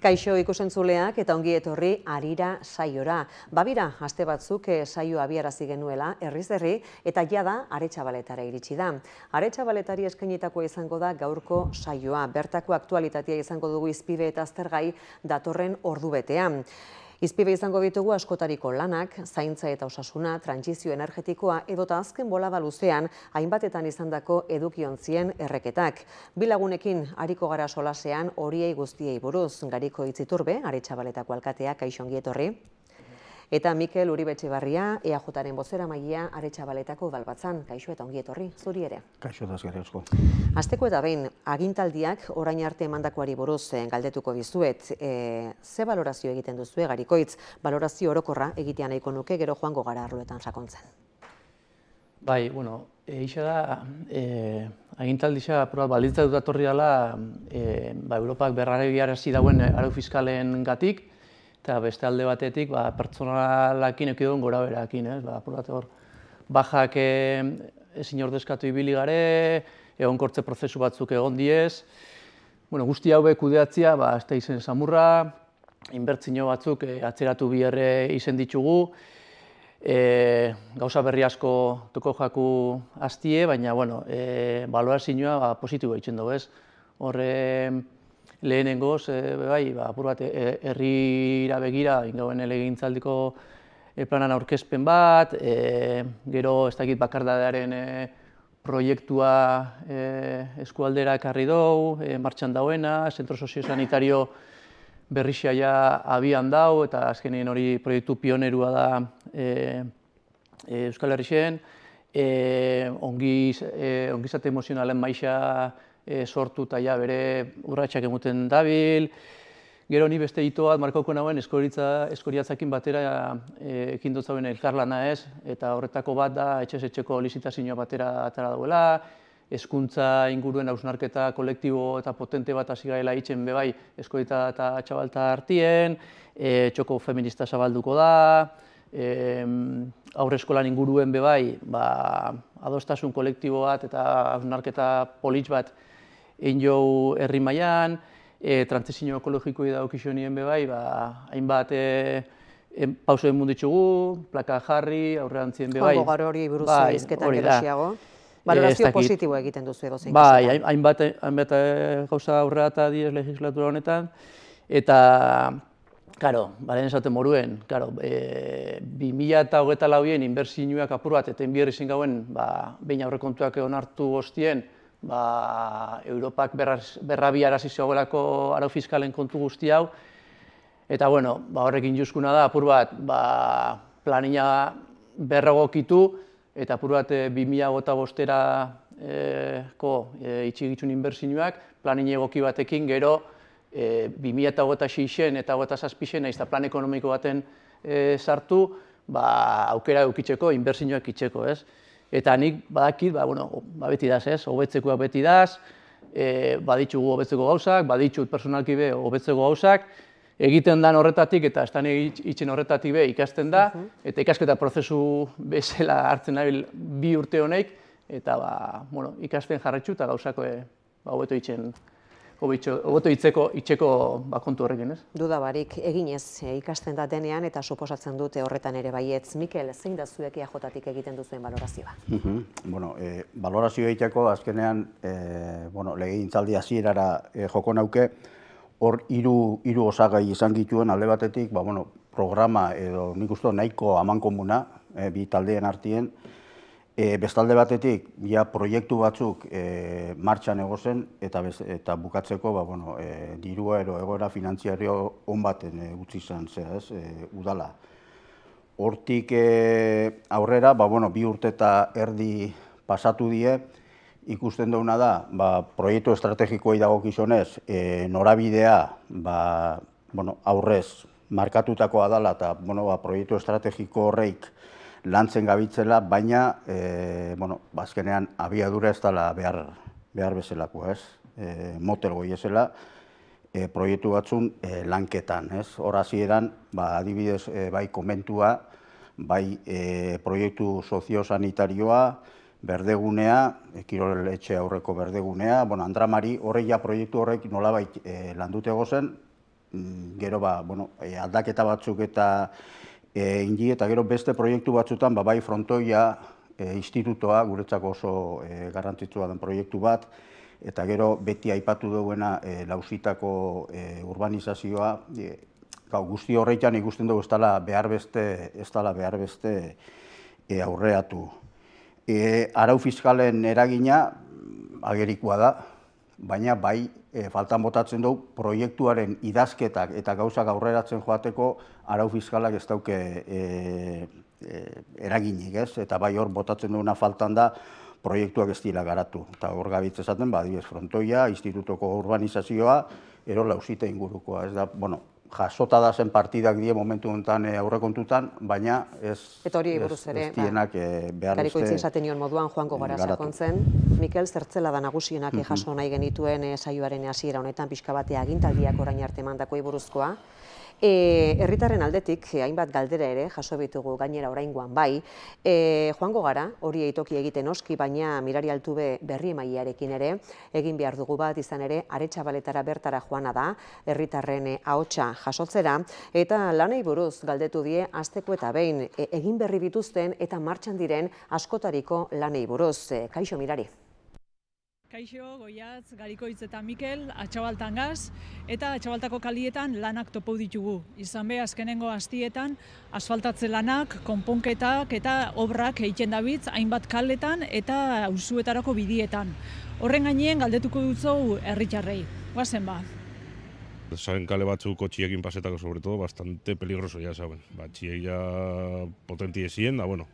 Kaixo ikusentzuleak eta ongi etorri Harira saiora. Babira, aste batzuk saio abiarazi genuela herriz herri eta jada Aretxabaletara iritsi da. Aretxabaletari eskainitakoa izango da gaurko saioa. Bertako aktualitatea izango dugu izpibe eta aztergai datorren ordubetean. Izpibe izango ditugu askotariko lanak, zaintza eta osasuna, trantsizio energetikoa edota azken bolada luzean hainbatetan izandako edukiontzien erreketak. Bi lagunekin ariko gara solasean horiei guztiei buruz. Gariko Itziturbe, Aretxabaletako alkatea, kaixo ongi etorri. Eta Mikel Uribe Etxebarria, EAJaren bozeramailea Aretxabaletako udalbatzan, kaixo eta ongi etorri, zuri ere. Kaixo da eskerrik asko. Hasteko eta behin, agintaldiak orain arte emandakoari buruz galdetuko dizuet. Ze balorazio egiten duzue, Garikoitz? Balorazio orokorra egitea nahiko nuke, gero joango gara arloetan sakontzen. Bai, bueno, eixa da, agintaldisa baldintza dut atorri dela Europak berrarazi dauen arau fiskalen gatik, eta beste alde batetik pertsonalakin eukidun gora berakin, bajak ezin ordezkatu ibili gare, egonkortze prozesu batzuk egon diez, guzti haube kudeatzea, ez da izen samurra, inbertzio batzuk atzeratu biherre izen ditugu, gauza berri asko toko jaku hastie, baina balorazioa positibo egiten dugu, ez? Horre lehenengoz, apur bat herrira begira, ingauen legegintzaldiko planan aurkezpen bat, gero ez dakit bakardadearen proiektua eskualdera ekarri dugu, martxan dauena, zentro soziosanitario berrixia ja abian dau, eta azkenien hori proiektu pionerua da Euskal Herrixen, ongizate emozionalen maixa sortu eta ja bere urratxak emuten dabil. Gero ni beste hitoat markauko nagoen eskoriatzakin batera ekin dutzauen elkarlana ez, eta horretako bat da etxez etxeko lizitazioa batera atara dauela, hezkuntza inguruen hausnarketa kolektibo eta potente bat hasi garela itzen bebai eskorita eta txabalta hartien, txoko feminista zabalduko da, aurreskolan inguruen bebai adostasun kolektibo bat eta hausnarketa politx bat egin jau herri mailan, trantsizio ekologikoi daukizionien bebai, hainbat pauso egin ditugu, plaka jarri, aurreantzien bebai. Hongo garo hori buruz izketan gerosiago. Balorazio positibo egiten duzu edo zein. Bai, hainbat gauza aurrera eta diez legislatura honetan, eta, karo, baren esaten moruen, 2024an inbertsioak apur bat, eta enbierri zen gauen, behin aurrekontuak onartu ostien, Europak berrabiarazi zegoelako arau fiskalen kontu guzti hau, eta horrekin juzkuna da, apur bat, planina berragokitu, eta apur bat 2025erako itxigitxun inbertsioak, planin egoki batekin gero 2026en eta 2027en nahiz plan ekonomiko baten sartu, aukera eukitzeko, inbertsioak itzeko, ez? Eta nik badakit, beti daz, ez? Hobetzekoak beti daz, baditzugu hobetzeko gauzak, baditut personalki be hobetzeko gauzak, egiten dan horretatik eta estan itzen horretatik be ikasten da, eta ikasketa prozesu bezala hartzen nabil 2 urte honek, eta ikasten jarraitzu eta gauzako hobeto itzen, hobeto itzeko kontu horrekin, ez? Duda barik, eginez ikasten da denean eta suposatzen dute horretan ere baietz. Mikel, zein da zuek EAJtik egiten duzuen balorazioa? Balorazio egiteko azkenean legegintzaldi hasierara joko nauke, hor hiru osagai izan gituen alde batetik, programa edo nik uste nahiko amankomuna bi taldeen artien, bestalde batetik, proiektu batzuk martxan egozen eta bukatzeko dirua egoera finantziario on baten utzi izan udala. Hortik aurrera, 2 urte eta erdi pasatu die, ikusten duena da, proiektu estrategikoei dagokizunez, norabidea aurrez markatutakoa dela eta proiektu estrategiko horreik lantzen gabitzela, baina azkenean abiadura ez dela behar bezalako, ez? Motel goiezela proiektu batzun lanketan, ez? Hor hasieran, adibidez, bai komentua, bai proiektu soziosanitarioa, berdegunea, Kirol etxe aurreko berdegunea, Andramari, horreia proiektu horrek nolabait landute gozen, gero aldaketa batzuk eta indi, eta gero beste proiektu batzutan, bai frontoia institutoa, guretzako oso garrantzitsua den proiektu bat, eta gero beti aipatu duguena Lausitako urbanizazioa, guzti horreitan ikusten dugu ez dela behar beste aurreatu. Arau fiskalen eragina agerikoa da, baina bai faltan botatzen dugu proiektuaren idazketak eta gauzak aurreratzen joateko arau fiskalak ez dauke eraginik, ez? Eta bai hor botatzen duguna faltan da proiektuak ez dira garatu. Eta hor gabitz esaten, adibidez frontoia, institutoko urbanizazioa, ero Lausita ingurukoa, ez da, jasota da zen partidak die momentu honetan aurrekontutan, baina ez dienak behar beste garikoitzi esaten nion moduan Joango gara sakontzen. Mikel, zertzela da nagusienak jaso nahi genituen saioaren hasiera honetan pixka batea agintaldiak orain arte emandakoi buruzkoa. Herritarren aldetik, hainbat galdera ere, jaso bitugu gainera oraingoan bai, joango gara, hori eitoki egiten oski, baina Mirari Altube berri emailearekin ere, egin behar dugu bat izan ere, Aretxabaletara bertara joana da, herritarren ahotsa jasotzera, eta lanei buruz galdetu die, asteko eta behin, egin berri bituzten eta martxan diren askotariko lanei buruz. Kaixo, Mirari. Kaixo, Goiatz, Garikoitz eta Mikel, Atxabaltan gaz, eta Atxabaltako kalietan lanak topau ditugu. Izan be, azkenengo astietan, asfaltatze lanak, konponketak eta obrak egiten dabitz, hainbat kaletan eta auzuetarako bidietan. Horren gaineen galdetuko dutzou herritarrei. Guazen ba. Saben kale batzuk kotxiekin pasetako, sobre todo, bastante peligroso ya, saben. Batxiek ja potenti ezien, da, bueno,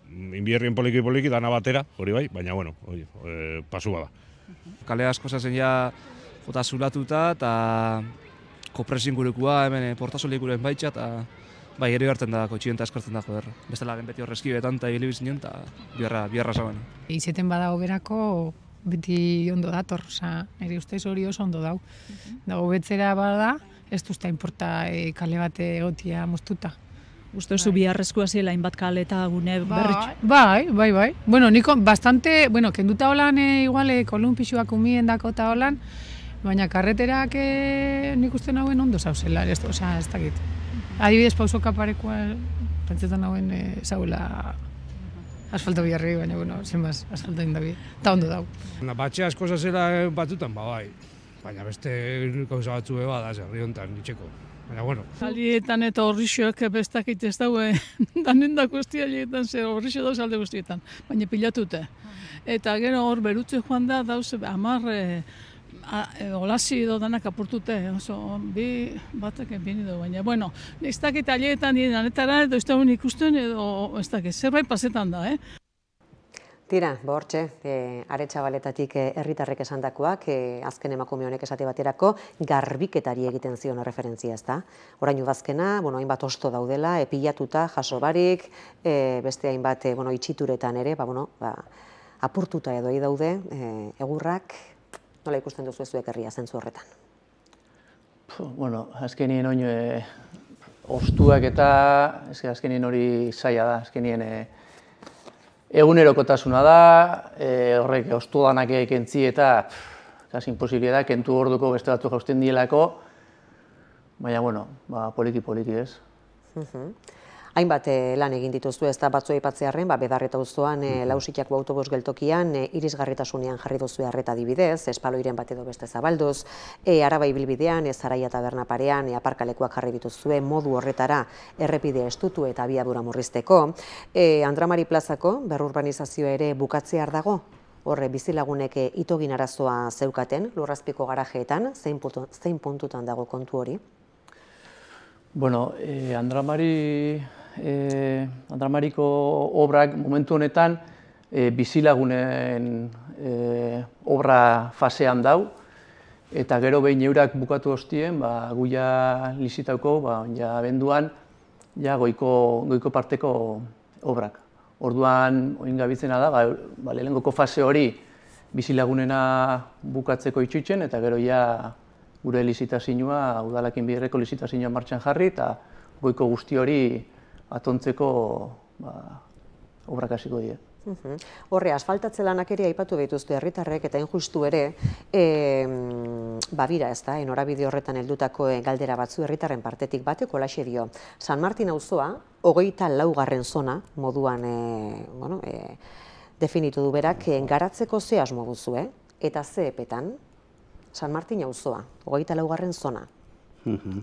inbierrien poliki dana batera, hori bai, baina, bueno, pasu bada. Kale asko zazen ja jota zulatuta eta kopresin gurukua, hemen portasolikuren baitxa, eta bai, eri hartzen da, kotxien eta eskartzen da, joder. Bestelaren beti horrezkibetan eta hili bizinen, eta biarra zaben. Izeten badago berako, beti ondo dator, nire ustez hori oso ondo dau. Dago betzera bada, ez duzta inporta kale bate egotia moztuta. Uste zu biharrezkoa zela hainbat kale eta gune berritxu. Bai. Bueno, niko bastante, kenduta holan igual kolunpixuak umien dako eta holan, baina karreterak nik uste nauen ondo zauzela, ez dakit. Adibidez pausoka parekoa, pentsetan nauen zauela asfalto biharri, baina, bueno, zenbaz, asfalto indabi, eta ondo dau. Batxe asko zazela batzutan, bai, baina beste gauza batzu eba da, zerri honetan, nitxeko. Baina, bueno. Kalietan eta horrixoak bestakit ez daue, danen da kuestialietan, zer horrixo dauz alde guztietan, baina pilatute. Eta gero hor berutze joan da, dauz, amar olasi edo danak apurtute, oso, bi batak bini du, baina, bueno, ez dakit alietan dien anetara, edo ez dauen ikusten, edo ez dakit, zerbait pasetan da, Tira, bortxe, Aretxabaletatik herritarrek esandakoak, azken emakume honek esate baterako, garbiketari egiten zion referentzia, ez da? Orain udazkena, hainbat osto daudela, pilatuta, jaso barik, beste hainbat itxituretan ere, apurtuta edo daude, egurrak, nola ikusten duzu zuek herria zentzu horretan? Bueno, azkenien oin, ostuak eta, azkenien hori zaila da, azkenien egunerokotasuna da, horrek ostudanak ekentzi eta kasi imposibilia da, kentu orduko beste batzu jausten dielako, baina, bueno, poliki ez. Hainbat lan egin dituzu ez da batzu aipatzearren, Bedarreta auzoan Lausitako autobus geltokian irisgarritasunean jarri duzu arreta adibidez, espaloiren bat edo beste zabalduz, Araba ibilbidean, Zaraia taberna parean, aparkalekuak jarri dituzue modu horretara errepide estutu eta abiadura murrizteko. Andramari plazako berrurbanizazioa ere bukatzear dago? Horre bizilagunek itogin arazoa zeukaten, lurrazpiko garajeetan, zein puntutan dago kontu hori? Bueno, Andramariko obrak momentu honetan bizilagunen obra fasean dau, eta gero behin eurak bukatu ostien, guia lizitauko, ja abenduan, ja goiko parteko obrak. Orduan, oin gabitzena da, lehengoko fase hori bizilagunena bukatzeko itxuitzen, eta gero ja gure lizitazioa, udalakin biherreko lizitazioa martxan jarri, eta goiko guzti hori atontzeko obrak hasiko die. Horre, asfaltatze lanak ere aipatu behituzte herritarrek eta injustu ere, Babira ez da, norabide horretan heldutako galdera batzu herritarren partetik batek holaxe dio. San Martin auzoa, 24. zona moduan definitu du berak, garatzeko ze asmo duzu, eta ze epetan, San Martin auzoa, 24. zona.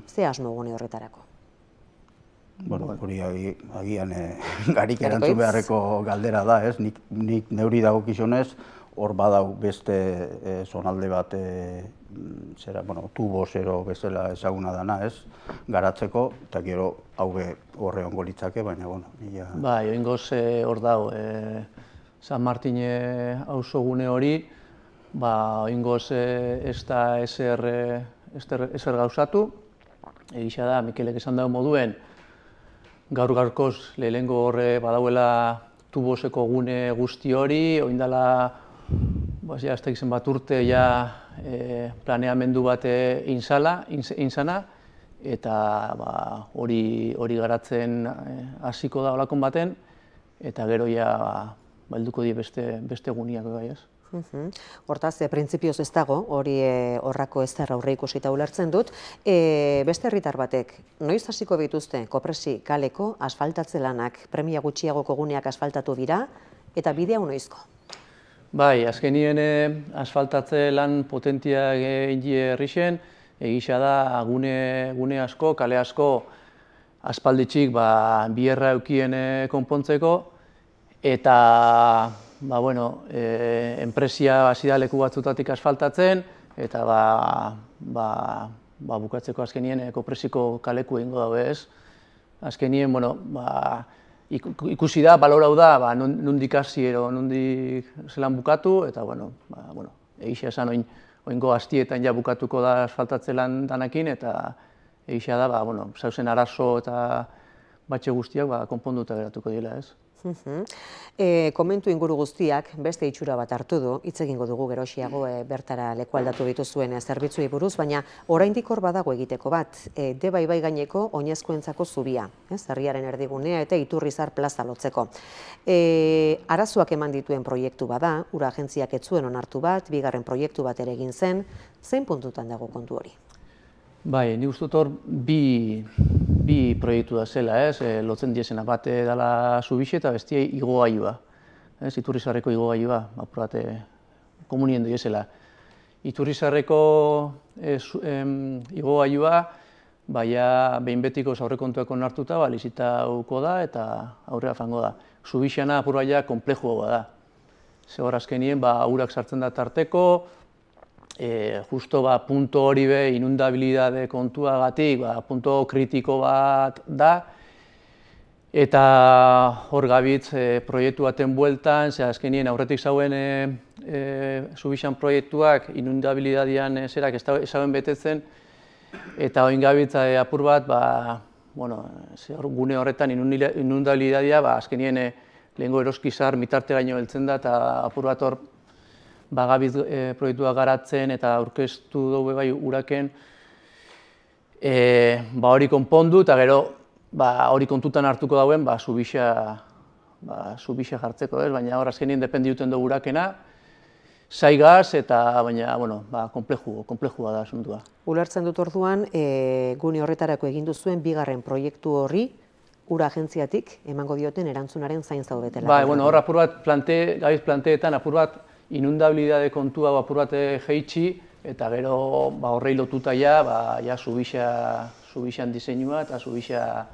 Ze asmo gune horretarako? Bueno, hori agian garik erantzun beharreko galdera da, ez? Nik neuri dagokizunez, hor badau beste zonalde bat, tubo zero bezala ezaguna dana, ez? Garatzeko, eta gero haue horre ongo litzake, baina, bueno, ia... Bai, oingoz hor dau, San Martin auzogune hori, oingoz ez da ezer gauzatu, egisa da, Mikelek esan dago moduen, gaur-gaurkoz lehenengo horre badauela tuboseko gune guzti hori, oindala, ez da izen bat urte, planeamendu bat inzana, eta hori garatzen hasiko da olakon baten, eta gero balduko die beste guniak bai ez. Hortaz, printzipioz ez dago, hori horrako ez da aurre ikusita ulertzen dut. Beste herritar batek, noiz hasiko bituzte Kopresi kaleko asfaltatze lanak, premia gutxiagoko guneak asfaltatu dira, eta bidea noizko? Bai, azkenien asfaltatze lan potentia egingie herrixen, egisa da gune asko, kale asko aspalditxik bierra eukien konpontzeko, eta enpresia hasi da leku batzutatik asfaltatzen, eta bukatzeko azkenien Kopresiko kaleku egingo dago ez. Azkenien, ikusi da, balorau da, nondik hasi ero, nondik zelan bukatu, eta, egisa esan oingo hastietan bukatuko da asfaltatze lan danakin, eta egisa da, zauzen arazo eta batxe guztiak konponduta geratuko dira ez. Komentu inguru guztiak beste itxura bat hartu du, hitz egingo dugu gerosiago bertara leku aldatu dituzuen zerbitzuei buruz, baina oraindik hor badago egiteko bat, Deba ibai gaineko oinezkoentzako zubia, herriaren erdigunea eta Iturrizar plaza lotzeko. Arazoak eman dituen proiektu bada, ura agentziak ez zuen onartu bat, bigarren proiektu bat ere egin zen, zein puntutan dago kontu hori? Bai, nik uste dut hor bi proiektu da zela, lotzen diezena bat dela Zubixe eta bestia igogailua. Iturrizarreko igogailua, apur bat komunien diezela. Iturrizarreko igogailua, behin betiko aurrekontuak onartuta, lizitauko da eta aurrera fango da. Zubixena apur bat konplexuagoa da. Zehor azkenien, urak sartzen da tarteko, justo punto hori inundabilidade kontuagatik, punto kritiko bat da, eta hor gabitz proiektu baten bueltan, azkenien aurretik zauen Zubixan proiektuak inundabilidadean zerak ez zauen betetzen, eta oin gabitz apur bat, gune horretan inundabilidadea, azkenien lehengo eroskizar mitarte-gaino heltzen da, eta apur bat hor gabiz proiektua garatzen eta aurkeztu dugu bai uraken hori konpondu eta gero hori kontutan hartuko dauen Zubixa jartzeko, baina hor azkenien dependiuten dugu urakena, zaigaz eta baina konplexua da asuntua. Ulertzen dut orduan, gune horretarako egin duzuen bigarren proiektu horri ura agentziatik emango dioten erantzunaren zain zaudetela. Bai, hor apur bat gabiz planteetan apur bat inundabilidade kontua apur bat jeitsi, eta gero horrei lotuta Zubixan diseinua eta Zubixa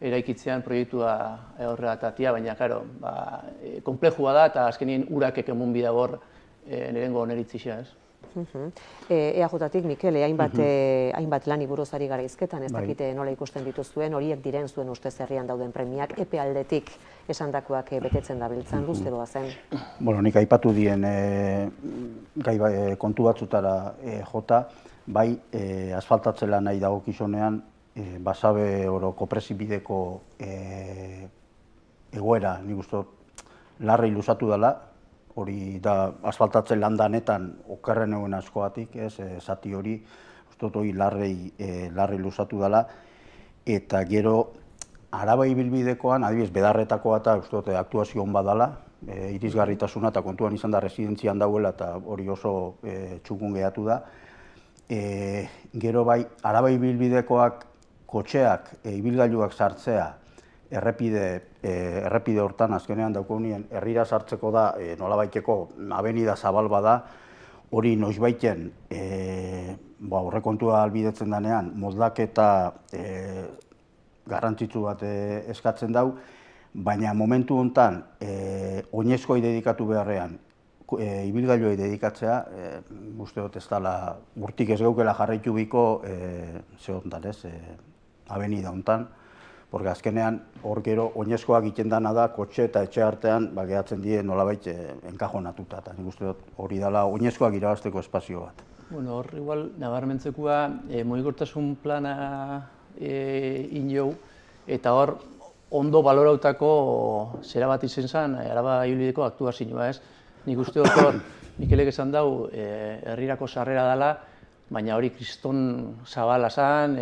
eraikitzean proiektua horrela tatia, baina, konplexua da eta azkenien urakek emun bidagor nirengo oneritzisa, ez? EAJ-tik, Mikel, hainbat lani buruz ari gara izketan, ez dakite nola ikusten dituzuen, horiek diren zuen ustez herrian dauden premiak, epe aldetik esandakoak betetzen dabiltzan, duzte doa zen? Nik aipatu dien kontu batzutara jota, bai asfaltatzela nahi dagokizunean, basabe oro Kopresi bideko egoera, nik uste larrei luzatu dela, hori da asfaltatzen landanetan okerren egun askoatik, zati hori, uste hori larrei luzatu dela, eta gero Araba ibilbidekoan, adibidez, Bedarretakoa eta uste aktuazio hon badala, irisgarritasuna eta kontuan izan da residentzian dauela eta hori oso txukun gehatu da, gero bai, Araba ibilbidekoak, kotxeak, ibilgailuak sartzea, errepide hortan azkenean daukagunien herrira sartzeko da, nolabaiteko abenida zabal bada, hori noizbaiten aurrekontua ahalbidetzen denean, moldaketa garrantzitsu bat eskatzen dau, baina momentu honetan oinezkoei dedikatu beharrean, ibilgailuei dedikatzea, uste dut ez dela, urtik ez gaukela jarraitu biko, abenida honetan, porque azkenean hor gero oinezkoak egiten dana da, kotxe eta etxe artean gehatzen die nolabait enkajonatuta, eta nik uste dut hori dela oinezkoak irabazteko espazio bat. Bueno, hor igual nabarmentzekua mugikortasun plana injou, eta hor ondo balorautako zera bat izen zen Araba ibilbideko aktuazioa, ez? Nik uste dut hor, Mikelek esan dau, herrirako sarrera dela, baina hori kriston zabala zen,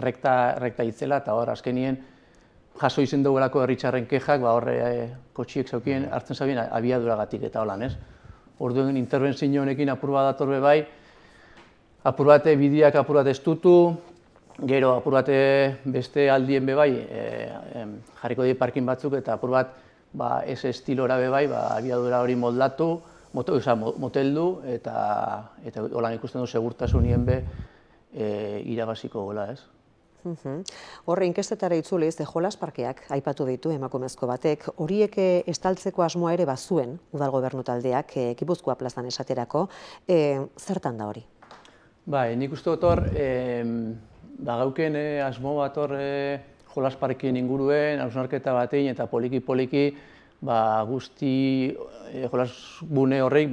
rekta itzela, eta hor azkenien jaso izen duelako herritxarren kexak, horre kotxiek zaukien hartzen zabien abiaduragatik eta holan, ez? Orduen interbentzio honekin apur bat datorbe bai, apur bate bideak apur bat estutu, gero apur bate beste aldien be bai, jarriko die parkin batzuk eta apur bat ez estilora be bai, abiadura hori moldatu, moteldu, eta holan ikusten du segurtasunien be irabaziko gola, ez? Horre, inkestetara itzuliz, jolas parkeak aipatu ditu emakumezko batek, horiek estaltzeko asmoa ere bazuen udal gobernu taldeak, Gipuzkoa plazan esaterako, zertan da hori? Bai, nik uste dut hor, gauken asmo bat hor jolas parkien inguruen, hausnarketa batein eta poliki-poliki guzti jolas gune horreik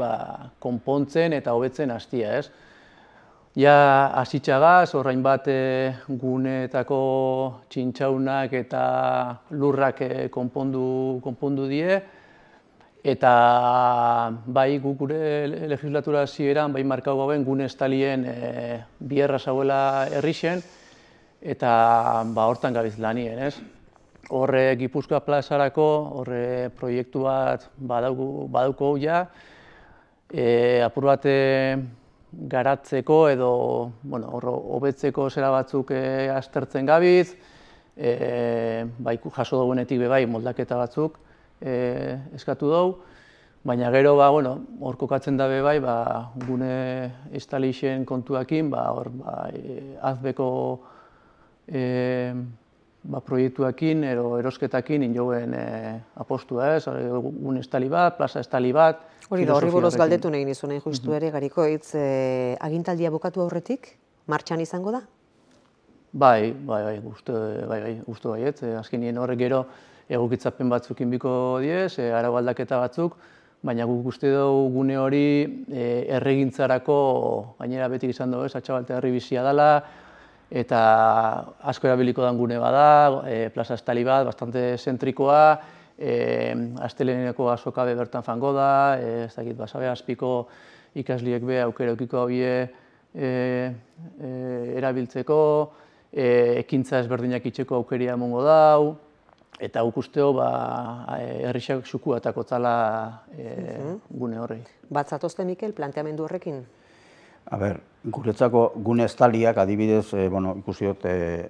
konpontzen eta hobetzen hastia, ez? Ja, hasitxagaz, horrein bat guneetako txintxaunak eta lurrak konpondu die, eta bai guk gure legislatura hasieran bai markau gauen gune estalien bierra zauela herrixen, eta hortan gabiz lanien, ez? Horre Gipuzkoa plazarako, horre proiektu bat badauko ja, apur bat garatzeko edo hobetzeko zera batzuk aztertzen gabiz, jaso dugunetik bai moldaketa batzuk eskatu dugu, baina gero hor kokatzen da bai gune estalixen kontuakin, azbeko proiektuakin, erosketakin injoen apostua, gune estali bat, plaza estali bat. Hori da, horri buruz galdetu nahi nizuen justu ere, Garikoitz, agintaldia bukatu aurretik, martxan izango da? Bai, guztu baiet, azkenien horrek gero egokitzapen batzuk inbiko diez, arau aldaketa batzuk, baina guk uste dugu gune hori erregintzarako, gainera betik izan dugu, Atxabalte herri bizia dela, eta asko erabiliko dan gune bada, plaza estali bat, bastante zentrikoa, asteleheneko azokabe bertan fango da, ez dakit, basabe azpiko ikasliek be aukera eukiko hauie erabiltzeko, ekintza ezberdinak itxeko aukeria emongo dau, eta guk usteo herrixak xukua eta kotzala gune horrei. Bat zatozte, Mikel, planteamendu horrekin? A ber, guretzako gune estaliak adibidez, ikusi dut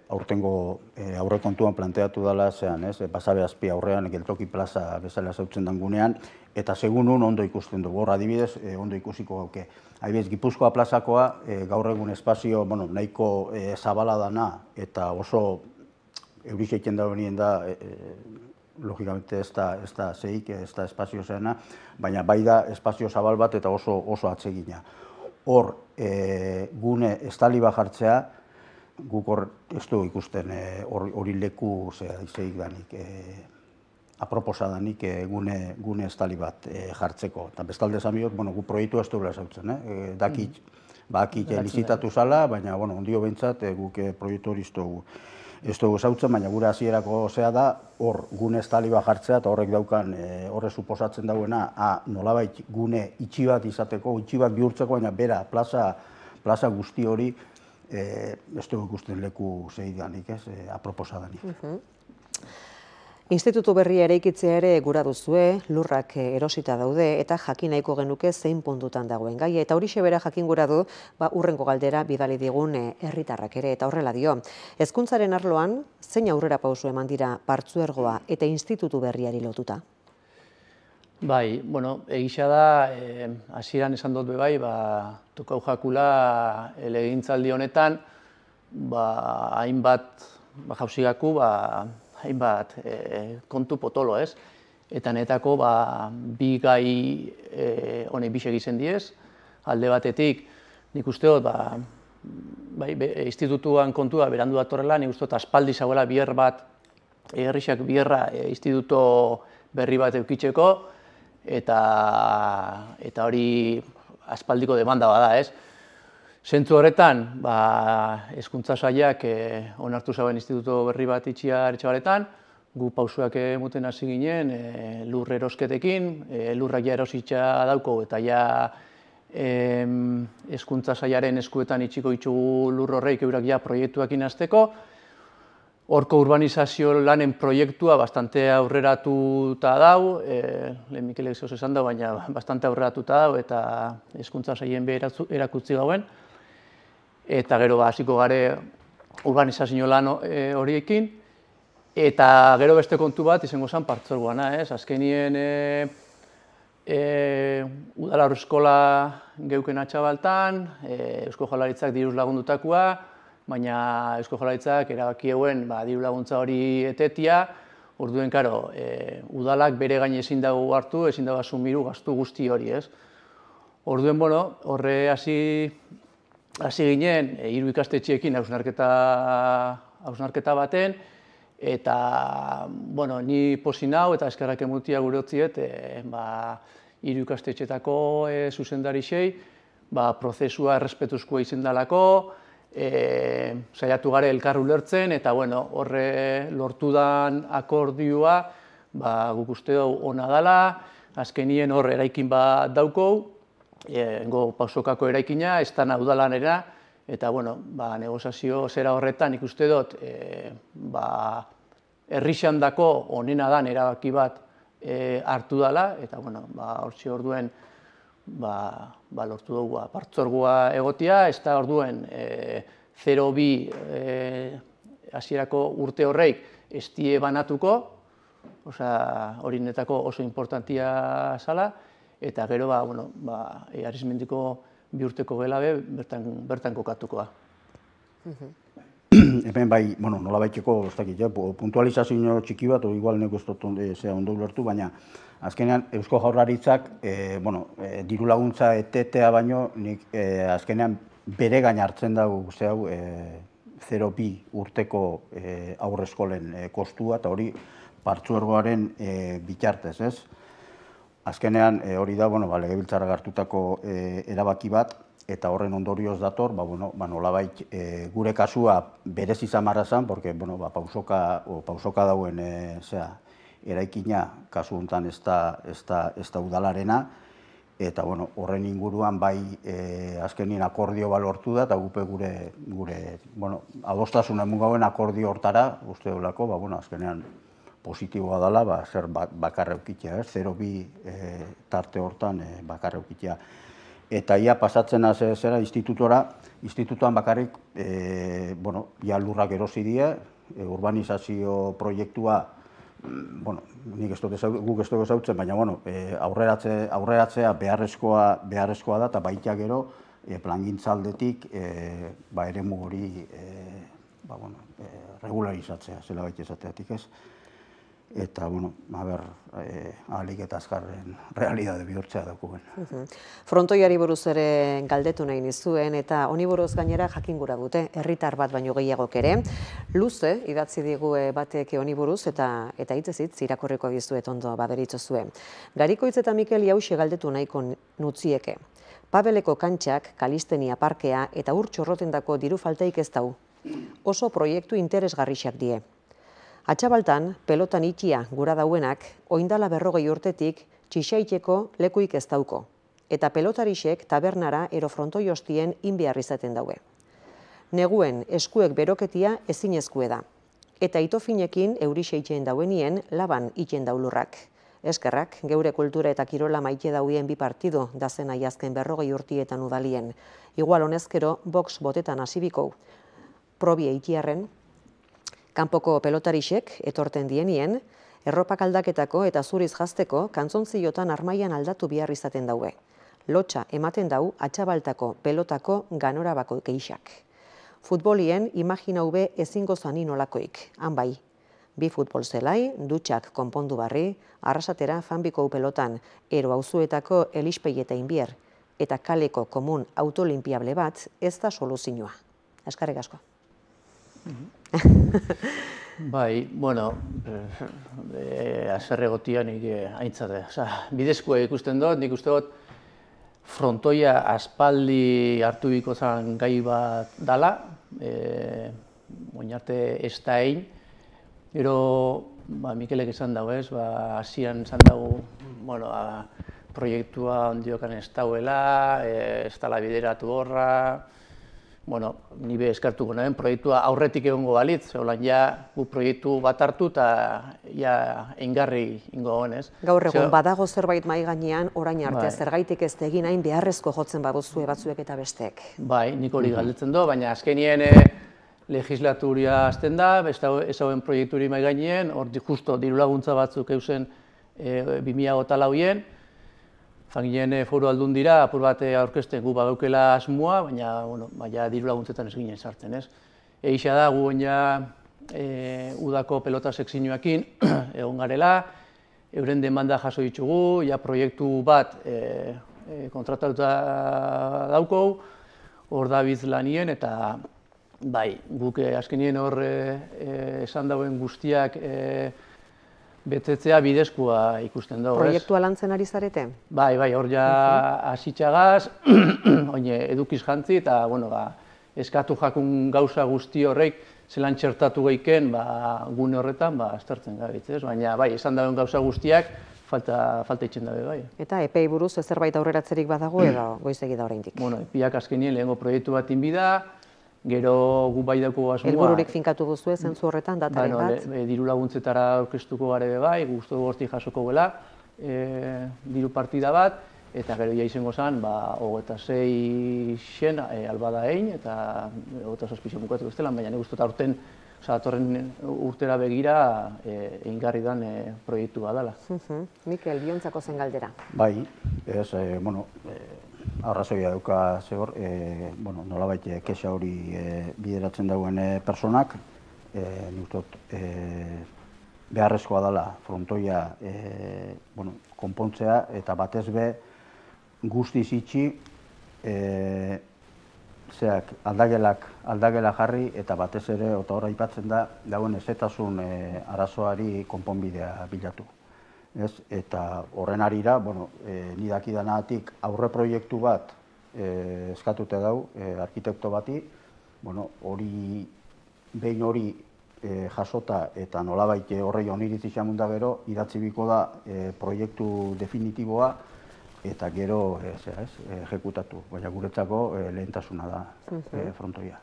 aurtengo aurrekontuan planteatu dela zean, Basabe azpi aurrean, geltoki plaza bezala zautzen den gunean, eta segunun ondo ikusten dugu, hor adibidez ondo ikusiko gauke. Adibidez, Gipuzkoa plazakoa gaur egun espazio nahiko zabala dana, eta oso eurixe egiten da honien da, logikamente ez da zeik, ez da espazio zeana, baina bai da espazio zabal bat eta oso atsegina. Hor, gune estali bat jartzea, guk hor ez dugu ikusten hori leku zeik danik, aproposa danik gune estali bat jartzeko. Eta bestalde esan bihot, gu proiektu ez dugula zautzen, dakit lizitatu zala, baina ondio behintzat guk proiektu hori ez dugu zautzen, baina gure hasierako zea da, hor gune estali bat jartzea, eta horrek daukan, horre suposatzen dauena, nolabait gune itxi bat izateko, itxi bat bihurtzeko, baina bera, plaza guzti hori, ez dugu ikusten leku zeidanik, aproposa danik. Institutu berria eraikitzea ere gura duzue, lurrak erosita daude eta jakin nahiko genuke zein puntutan dagoen gaia. Eta horixe bera jakin gura du, hurrengo galdera bidali digun herritarrak ere, eta horrela dio. Hezkuntzaren arloan, zein aurrera pauso eman dira partzuergoa eta institutu berriari lotuta? Bai, bueno, egisa da, hasieran esan dut bai, tokau jakula legegintzaldi honetan, hainbat jauzigaku, hainbat kontu potolo, ez? Eta netako bi gai honek bisek izen diez. Alde batetik, nik uste dut, institutuan kontua berandu datorrela, nik uste dut aspaldi zagoela bier bat, herrixak bierra instituto berri bat eukitzeko, eta hori aspaldiko demanda bada, ez? Zentzu horretan, hezkuntza sailak onartu zauen instituto berri bat itxia Aretxabaletan, gu pausuak emuten hasi ginen lur erosketekin, lurrak ja erositza dauko eta ja hezkuntza sailaren eskuetan itxiko ditugu lur horreik eurak ja proiektuakin hasteko. Horko urbanizazio lanen proiektua bastante aurreratuta dau, lehen Mikelek zehoz esan dau, baina bastante aurreratuta dau eta hezkuntza sailen erakutzi gauen. Eta gero hasiko gare urbanizazio lan horiekin. Eta gero beste kontu bat izango zen partzuergoana, ez? Azkenien udala haurreskola geuken Atxabaltan, Eusko Jaurlaritzak diruz lagundutakoa, baina Eusko Jaurlaritzak erabaki euen diru laguntza hori etetia, orduen, karo, udalak bere gain ezin dago hartu, ezin dago asumiru gastu guzti hori, ez? Orduen, bueno, horre hasi ginen, 3 ikastetxeekin hausnarketa baten, eta, bueno, ni posin hau eta eskerrak emutia gure hotziet, 3 ikastetxetako zuzendarixei, prozesua errespetuzkoa izan dalako, saiatu gare elkar ulertzen, eta, bueno, horre lortudan akordioa, guk uste dugu ona dela, azkenien hor eraikin bat daukou, pausokako eraikina, ez da udalanera, eta, bueno, negoziazio zera horretan ikuste dut, herrixan dako onena dan erabaki bat hartu dela, eta, bueno, hortxe orduen lortu dugu partzuergoa egotia, ez da orduen 0-2 hasierako urte horreik ez die banatuko, hori netako oso importantia zala, eta gero, Arizmendiko 2 urteko gelabe bertan kokatukoa. Hemen bai, nola baiteko, ez dakit, puntualizazio txiki bat, igual neko ez dut ondo ulertu, baina azkenean Eusko Jaurlaritzak, diru laguntza etetea baino, nik azkenean bere gain hartzen dago guzti hau 0-2 urteko aurreskolen kostua, eta hori partzuergoaren bitartez, ez? Azkenean hori da, legebiltzarrak hartutako erabaki bat, eta horren ondorioz dator, nolabait gure kasua berez izan marra zen, porque pausoka dauen eraikina kasu honetan ez da udalarena, eta horren inguruan bai azkenien akordio lortu da, eta gupe gure adostasuna mugauen akordio hortara, uste dolako, azkenean positiboa dela, zer bakarra eukitea, 0-2 tarte hortan bakarra eukitea. Eta ia pasatzen zera institutuan bakarrik, lurrak erosi die, urbanizazio proiektua, guk ez dugu ezautzen, baina aurreratzea beharrezkoa da, eta baita gero plangintzaldetik eremu hori regularizatzea, zela baita esateatik ez. Eta, ahalik eta azkarren realidade bihurtzea daukuen. Frontoiari buruz ere galdetu nahi nizuen, eta honi buruz gainera jakingura dute, herritar bat baino gehiagok ere. Luze, idatzi digu batek honi buruz, eta hitzezitz irakurriko dizuet ondo baderitzozue. Garikoitz eta Mikel jauxe galdetu nahiko nutzieke. Pabeleko kantxak, Kalistenia parkea eta Urtxorrotendako diru faltaik ez dau. Oso proiektu interesgarrixak die. Atxabaltan, pelotan itxia gura dauenak, oindala 40 urtetik txixaiteko lekuik ez dauko. Eta pelotarixek tabernara ero frontoi hostien inbehar izaten daue. Neguen eskuek beroketia ezinezkue da. Eta itofinekin eurixe itxen dauenien laban itxen daulurrak. Eskerrak, geure kultura eta kirola maite dauien bi partido dazen aiazken 40 urtietan udalien. Igual honezkero, box botetan hasibikou. Probi eitiarren, kanpoko pelotarixek etorten dienien, erropak aldaketako eta zuriz jazteko kantzontziotan armaian aldatu behar izaten daue. Lotxa ematen dau atxabaltako pelotako ganorabako geixak. Futbolien imagina ube ezingo zanin olakoik, han bai. Bi futbol zelai, dutxak konpondu barri, arrasatera fanbiko pelotan, ero auzuetako elispei eta inbier, eta kaleko komun autolimpiable bat ez da soluzioa. Eskarrik asko. Bai, bueno, azerre gotia nik aintzate. Bidezkoa ikusten dut, nik uste dut frontoia aspaldi hartu biko zen gai bat dala, oinarte ez da egin. Gero, Mikelek esan dago ez, hasian esan dago, proiektua ondiokan ez dauela, ez dala bideratu horra, ni be eskartuko nahen, proiektua aurretik egongo balitz, holan ja gu proiektu bat hartu eta ja engarri ingo honez. Gaur egun badago zerbait mai gainean, orain arte zergaitik ez egin hain beharrezko jotzen baduzue batzuek eta bestek. Bai, nik hori galdetzen do, baina azkenien legislaturia azten da, ez hauen proiekturi mai gainean, hor justo diru laguntza batzuk eusen 2008-ien, fanginen foru aldun dira, apur bat aurkezten gu bagaukela asmoa, baina diru laguntzetan ez ginen sartzen, ez? Eixa da, gu udako pelota sekzioekin egon garela, euren demanda jaso ditugu, ja proiektu bat kontratatuta daukou, hor dabiz lanien, eta bai, guk azkenien hor esan dauen guztiak betetzea bidezkoa ikusten dugu, ez? Proiektua lantzen ari zarete? Bai, hor ja hasitxagaz, edukiz jantzi, eta eskatu jakun gauza guzti horrek zelan txertatu geiken gune horretan aztertzen gabitz, ez? Baina bai, esan dauen gauza guztiak falta itxen dabe bai. Eta epei buruz zerbait aurreratzerik badago edo goizegi da oraindik? Epiak azkenien lehengo proiektu bat inbida, gero gu bai dauko asmoa. Helbururik finkatu duzue zentzu horretan dataren bat? Diru laguntzetara aurkeztuko gare bai, guztu gortik jasoko gela, diru partida bat, eta gero ja izango zen, 26 albada egin, eta 27 bukatu bestelan, baina nik uste aurten, datorren urtera begira, eingarri dan proiektu bat dela. Mikel, Biontzako zen galdera. Bai, ez, arrazoia dauka zegor, nolabait kexa hori bideratzen dauen personak, nik dut beharrezkoa dela frontoia konpontzea eta batez be guztiz itxi aldagela jarri eta batez ere, eta hor aipatzen da, dauen ezetasun arazoari konponbidea bilatu. Eta horren arira, ni dakidanatik aurre proiektu bat eskatute dau, arkitekto bati, behin hori jasota eta nolabait horrei oniritz izamunda gero, idatzi biko da proiektu definitiboa eta gero ejekutatu, baina guretzako lehentasuna da frontoia.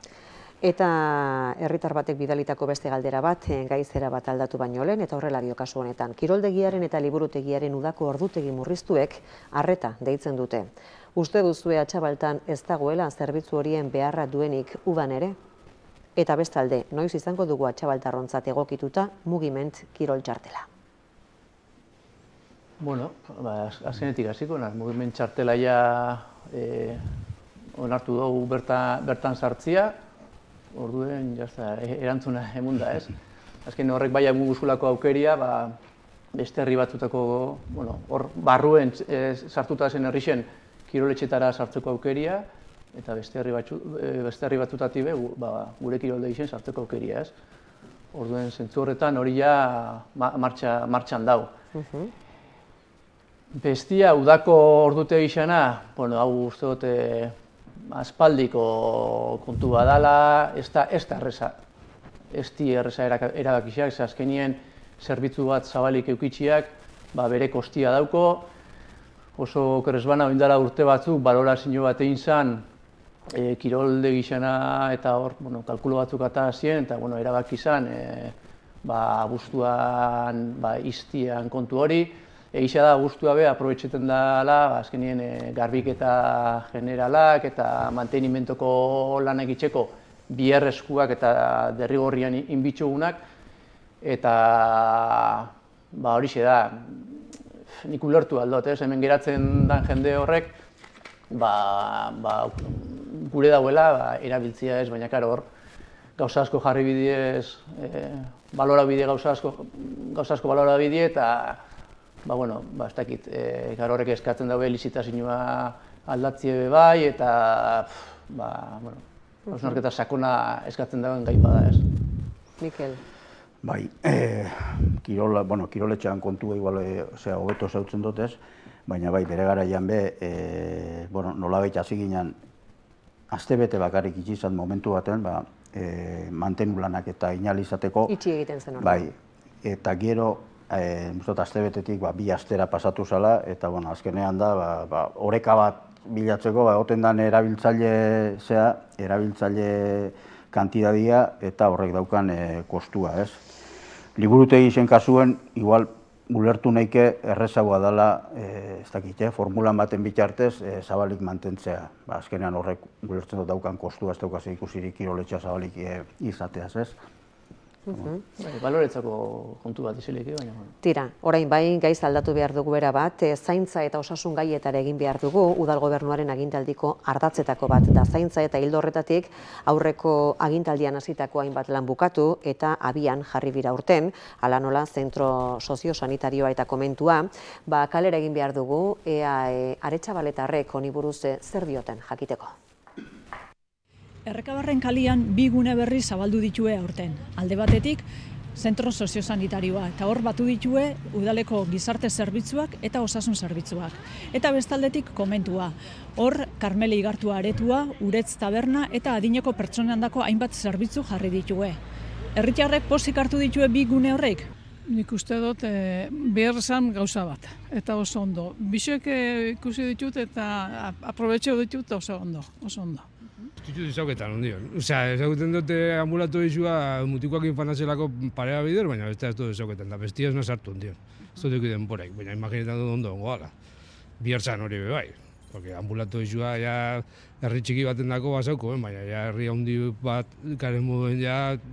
Eta herritar batek bidalitako beste galdera bat, gaizera bat aldatu baino lehen, eta horrela dio kasu honetan. Kiroldegiaren eta liburutegiaren udako ordutegi murriztuek arreta deitzen dute. Uste duzue Atxabaltan ez dagoela zerbitzu horien beharra duenik udan ere? Eta bestalde, noiz izango dugu Atxabaltarrontzat egokituta mugiment kirol txartela? Azkenetik hasiko, mugiment txartela ja onartu dugu bertan sartzia, orduen, erantzuna emun da, ez? Azken horrek bai egun guzulako aukeria, beste herri batzutako, hor barruen sartuta zen herrixen kiroletxetara sartzeko aukeria, eta beste herri batzutatik gure kiroldegixen sartzeko aukeria, ez? Orduen, zentzu horretan hori ja martxan dau. Bestia, udako ordute gixana, hau uste dut aspaldiko kontu badala, ez da erreza. Ez di erreza erabakixak, azkenien zerbitzu bat zabalik eukitxiak, bere kostia dauko, oso keresbana oindala urte batzuk, balorazio bat egin zen, kirolde gixana eta hor, kalkulo batzuk eta hasien, eta erabaki zen, abuztuan iztian kontu hori. Egia da, abuztua be, aprobetxeten dela, azkenien garbiketa generalak eta mantenimentoko lanak itxeko biherreskuak eta derrigorrian inbitxugunak. Eta horixe da, nik ulertu aldot, hemen geratzen den jende horrek, gure dauela erabiltzia ez, baina karo hor, gauza asko jarri bidez, balora bide gauza asko balora bide eta ez dakit, gara horrek eskatzen daue lizitazioa aldatzie bai, eta hausnarketa sakona eskatzen dauen gai bada ez. Mikel. Bai, kiroletxean kontua igual, hobeto zautzen dutez, baina bai, bere garaian be, nolabait hasi ginen, astebete bakarrik itxi izan momentu baten, mantenu lanak eta inalizateko. Itxi egiten zen hori. Bai, eta gero, astebetetik 2 astera pasatu zala, eta azkenean da, oreka bat bilatzeko, egoten den erabiltzaile kantidadia eta horrek daukan kostua, ez? Liburutegi zen kasuen, igual, ulertu nahike errezagoa dela, ez dakit, formulan baten bitartez, zabalik mantentzea. Azkenean horrek ulertzen dut daukan kostua, ez daukaz ikusirik kiroletxea zabalik izateaz, ez? Baloretzako kontu bat izilik, baina... Tira, orain bai, gaiz aldatu behar dugu bera bat, zaintza eta osasun gaietara egin behar dugu, udal gobernuaren agintaldiko ardatzetako bat da zaintza eta hildo horretatik aurreko agintaldian hasitako hainbat lan bukatu eta abian jarri bira urten, ala nola zentro soziosanitarioa eta komentua, kalera egin behar dugu, Aretxabaletarrek honi buruz zer dioten jakiteko. Errekabarren kalian 2 gune berri zabaldu ditue aurten. Alde batetik, zentro soziosanitarioa, eta hor batu ditue udaleko gizarte zerbitzuak eta osasun zerbitzuak. Eta bestaldetik komentua. Hor, Karmele Igartua aretua, Uretz taberna eta adineko pertsonandako hainbat zerbitzu jarri ditue. Herritarrek pozik hartu ditue 2 gune horrek? Nik uste dut behar esan gauza bat, eta oso ondo. Bixoek ikusi ditut eta aprobetxeo ditut oso ondo. Ditut izauketan ondion. Ezagutzen dute ambulatu izua mutikoak infanazelako parea bider, baina ez dut izauketan, da bestia ez nazartu ondion. Ez dut ikusten poraik, baina imaginetan dut ondo ongo gala. Bihartzan hori bebai. Porque ambulatu izua herri txiki baten dako basauko, baina herri handi bat garen moduen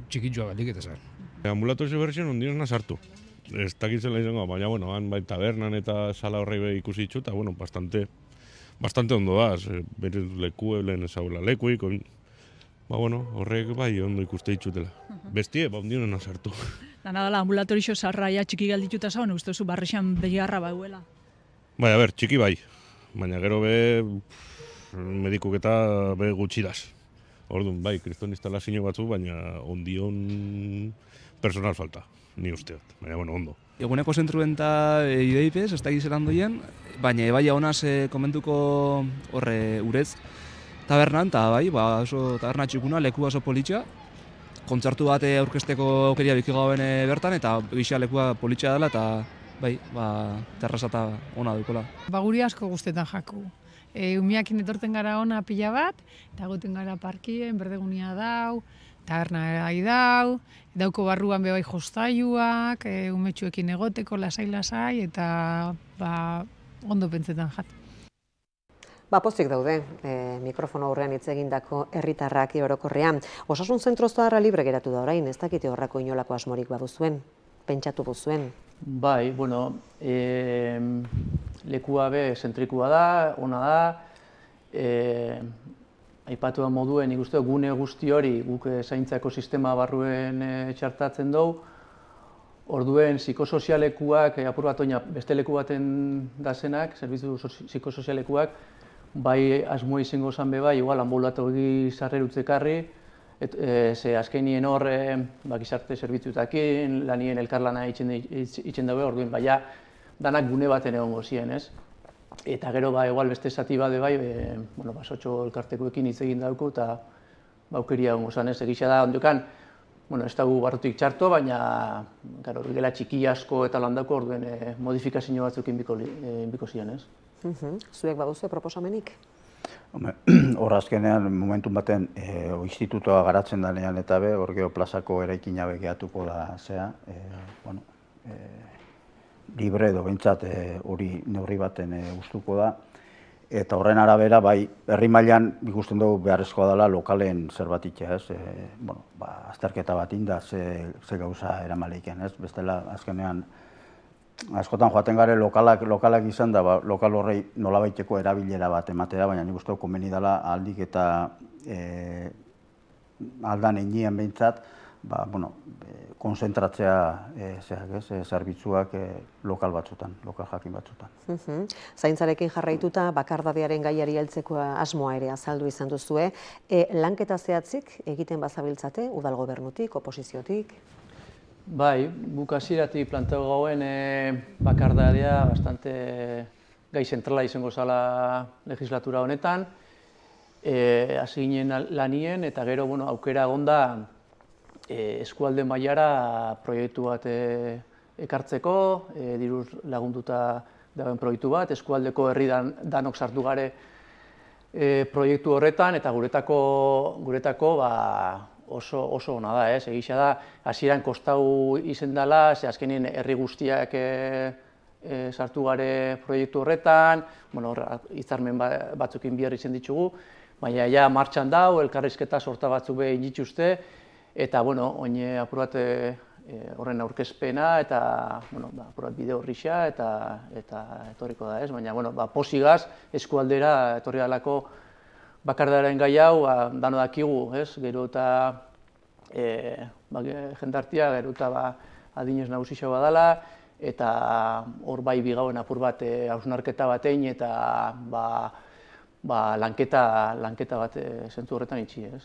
txikitsua balik eta zan. Ambulatu izu berrizien ondion nazartu. Ez dakitzela izango, baina han bai tabernan eta sala horrei ikusi itxu, eta bastante ondo da, bere leku, lehen ezagula lekuik, horrek bai ondo ikuste ditutela. Bestie, ondionen azartu. Dana dela, ambulatorixo zarraia txiki galdituta zauen, uste zu barrexan begiarra bauela? Bai, txiki bai, baina gero medikuk eta gutxiraz. Orduan, bai, kriston instalazio batzu, baina ondion personal falta, ni usteot, baina ondo. Eguneko zentruen eta ideipez, ez da gizelan doien, baina bai honaz komentuko horre Uretz tabernan, eta bai, oso taberna txikuna, leku oso politxa, kontzertu bat aurkezteko aukeria bikigauen bertan, eta gisa lekua politxa dela, eta bai, terraza eta ona dukola. Guri asko guztetan jaku. Umiakin etorten gara ona pila bat, eta goten gara parkien, berdegunia dau, taberna dau, dauko barruan bebai jostailuak, umetxuekin egoteko lasai, eta ondo pentsetan jat. Pozik daude, mikrofono aurrean hitz egindako herritarrak orokorrean. Osasun zentro Zaharra libre geratu da orain, ez dakite horrako inolako asmorik baduzuen, pentsatu duzuen? Bai, lekua be zentrikua da, ona da, aipatu da moduen ikuste gune guzti hori guk zaintza ekosistema barruen txartatzen dugu. Orduen psikosozialekuak, apur bat oina beste leku baten dazenak, zerbitzu psikosozialekuak, bai asmo izango zan be bai, igual ambulatogi sarrerutzekarri, ze azkenien hor gizarte zerbitzuetakin, lanien elkarlana itxen daue, orduen baina danak gune baten egongo ziren, ez? Eta gero igual beste zati bade bai, basotxo elkartekoekin hitz egin dauko eta aukeria egongo zan, ez? Egisa da, ondokan, ez dago barrutik txarto, baina gela txiki asko eta landako orduen modifikazio batzukin biko ziren, ez? Zuek baduzu proposamenik? Hor azkenean, momentu baten, institutoa garatzen danean eta hor gero plazako eraikina begiratuko da zea, libre edo behintzat hori neurri baten gustuko da. Eta horren arabera, bai, herri mailan ikusten dugu beharrezkoa dela lokalen zerbatitzea, ez? Azterketa bat inda, ze gauza eramaleken, ez? Bestela, azkenean, askotan joaten gare lokalak izan da, lokal horrei nolabaiteko erabilera bat ematera, baina nik uste dut komeni dela aldik eta aldan einien behintzat, konzentratzea zerbitzuak lokal batzutan, lokal jakin batzutan. Zaintzarekin jarraituta, bakardadearen gaiari heltzeko asmoa ere azaldu izan duzue. Lanketa zehatzik egiten bazabiltzate, udal gobernutik, oposiziotik? Bai, guk hasieratik planteatu gauen bakardadea bastante gai zentrala izango zala legislatura honetan. Hasi ginen lanien eta gero aukera egonda eskualde mailara proiektu bat ekartzeko, diruz lagunduta dagoen proiektu bat, eskualdeko herri danok sartu gare proiektu horretan eta guretako oso ona da, egisa da, hasieran kostau izen dela, ze azkenin herri guztiak sartu gare proiektu horretan, hitzarmen batzukin bihar izen ditugu, baina ja martxan dau, elkarrizketa sorta batzuk behin dituzte, eta oin apur bat horren aurkezpena eta apur bat bide horrixa eta etorriko da, baina posigaz eskualdera etorri dalako bakardaren gai hau, dano dakigu, gero eta jendartia, gero eta adinez nagusixo badala, eta hor bai bigauen apur bat hausnarketa batein eta lanketa bat zentzu horretan itxi, ez?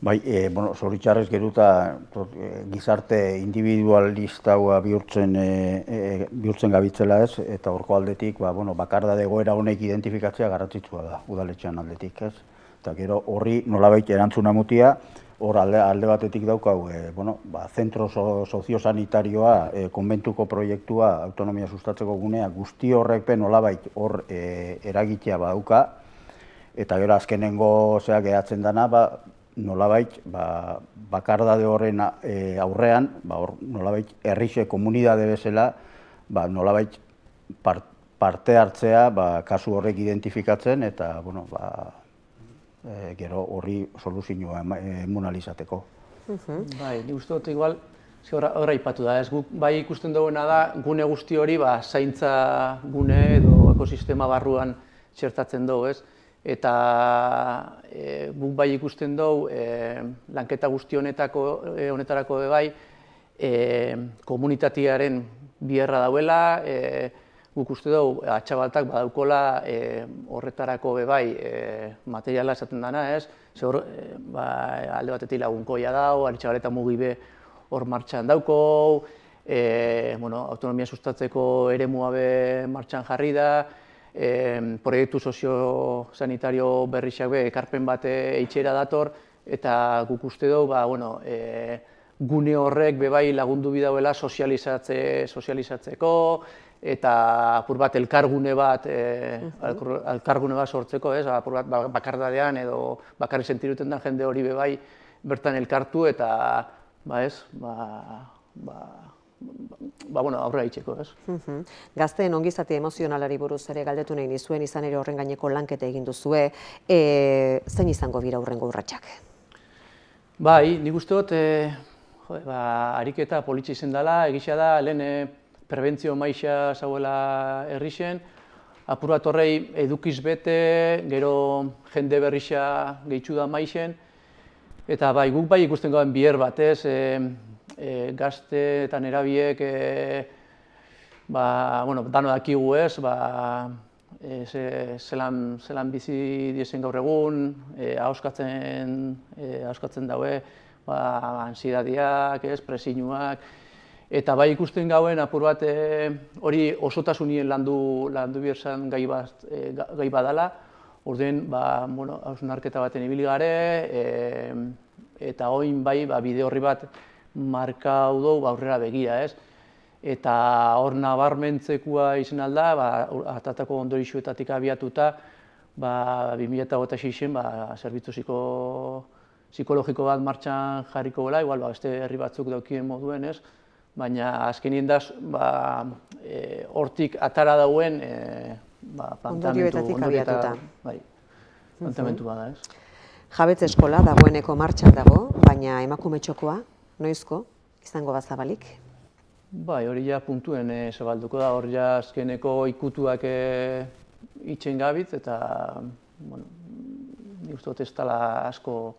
Bai, zoritxarrez gero eta gizarte individualista bihurtzen gabitzela ez, eta horko aldetik, bakardade egoera honek identifikatzea garrantzitsua da, udaletxean aldetik ez. Eta gero horri nolabait erantzuna mutia, hor alde batetik daukau, zentro soziosanitarioa, konbentuko proiektua, autonomia sustatzeko gunea, guzti horrekpen nolabait hor eragitea badauka, eta gero azkenengo gehatzen dana, nolabait bakardade horren aurrean, nolabait herrixe komunidade bezala, nolabait parte hartzea kasu horrek identifikatzen eta gero horri soluzioa emunalizateko. Bai, nik uste dut igual, horra ipatu da, ez guk bai ikusten duguena da, gune guzti hori zaintza gune edo ekosistema barruan txertatzen dugu, ez? Eta guk bai ikusten dugu lanketa guzti honetarako bai komunitatearen biherra dauela, guk uste dugu atxabaltak badaukola horretarako bai materiala esaten dana, ez? Alde batetik lagunkoia dau, Aritxabaleta mugibe hor martxan dauko, autonomia sustatzeko eremua be martxan jarri da, proiektu sozio-sanitario berrixak ekarpen bat eitxera dator, eta guk uste dugu, gune horrek bai lagundu bidauela sozializatzeko, eta apur bat elkargune bat sortzeko, apur bat bakardadean edo bakarrik sentiruten den jende hori bai bertan elkartu eta aurrera itxeko, ez? Gazteen ongizate emozionalari buruz ere galdetu nahi nizuen, izan ere horren gaineko lanketa egin duzue, zein izango dira hurrengo urratsak? Bai, nik uste dut, ariketa politxe izen dela, egisa da, lehen prebentzio maixa zauela herrixen, apur bat horrei edukiz bete, gero jende berrixa gehitxu da maixen, eta guk bai ikusten gauen biher bat, ez? Gazte eta nerabiek dano dakigu ez, zelan bizi diezen gaur egun, ahoskatzen daue, ansiedadiak, presinuak, eta bai ikusten gauen apur bat hori osotasunien landu bierzan gai badala, orduen hausnarketa baten ibili gare, eta oin bai bide horri bat markau dugu aurrera begira, ez? Eta hor nabarmentzekua izan alda, atatako ondorixuetatik abiatuta, 2026-en zerbitzu psikologiko bat martxan jarriko gela, igual beste herri batzuk daukien moduen, ez? Baina azkenien da hortik atara dauen ondorioetatik abiatuta. Bai, planteamentu bada, ez? Jabetz eskola dagoeneko martxan dago, baina emakume txokoa, noizko, izango bazabalik? Bai, hori ja puntuen zabalduko da, hori ja azkeneko ikutuak itxen gabitz, eta, bueno, nik uste dut ez dela asko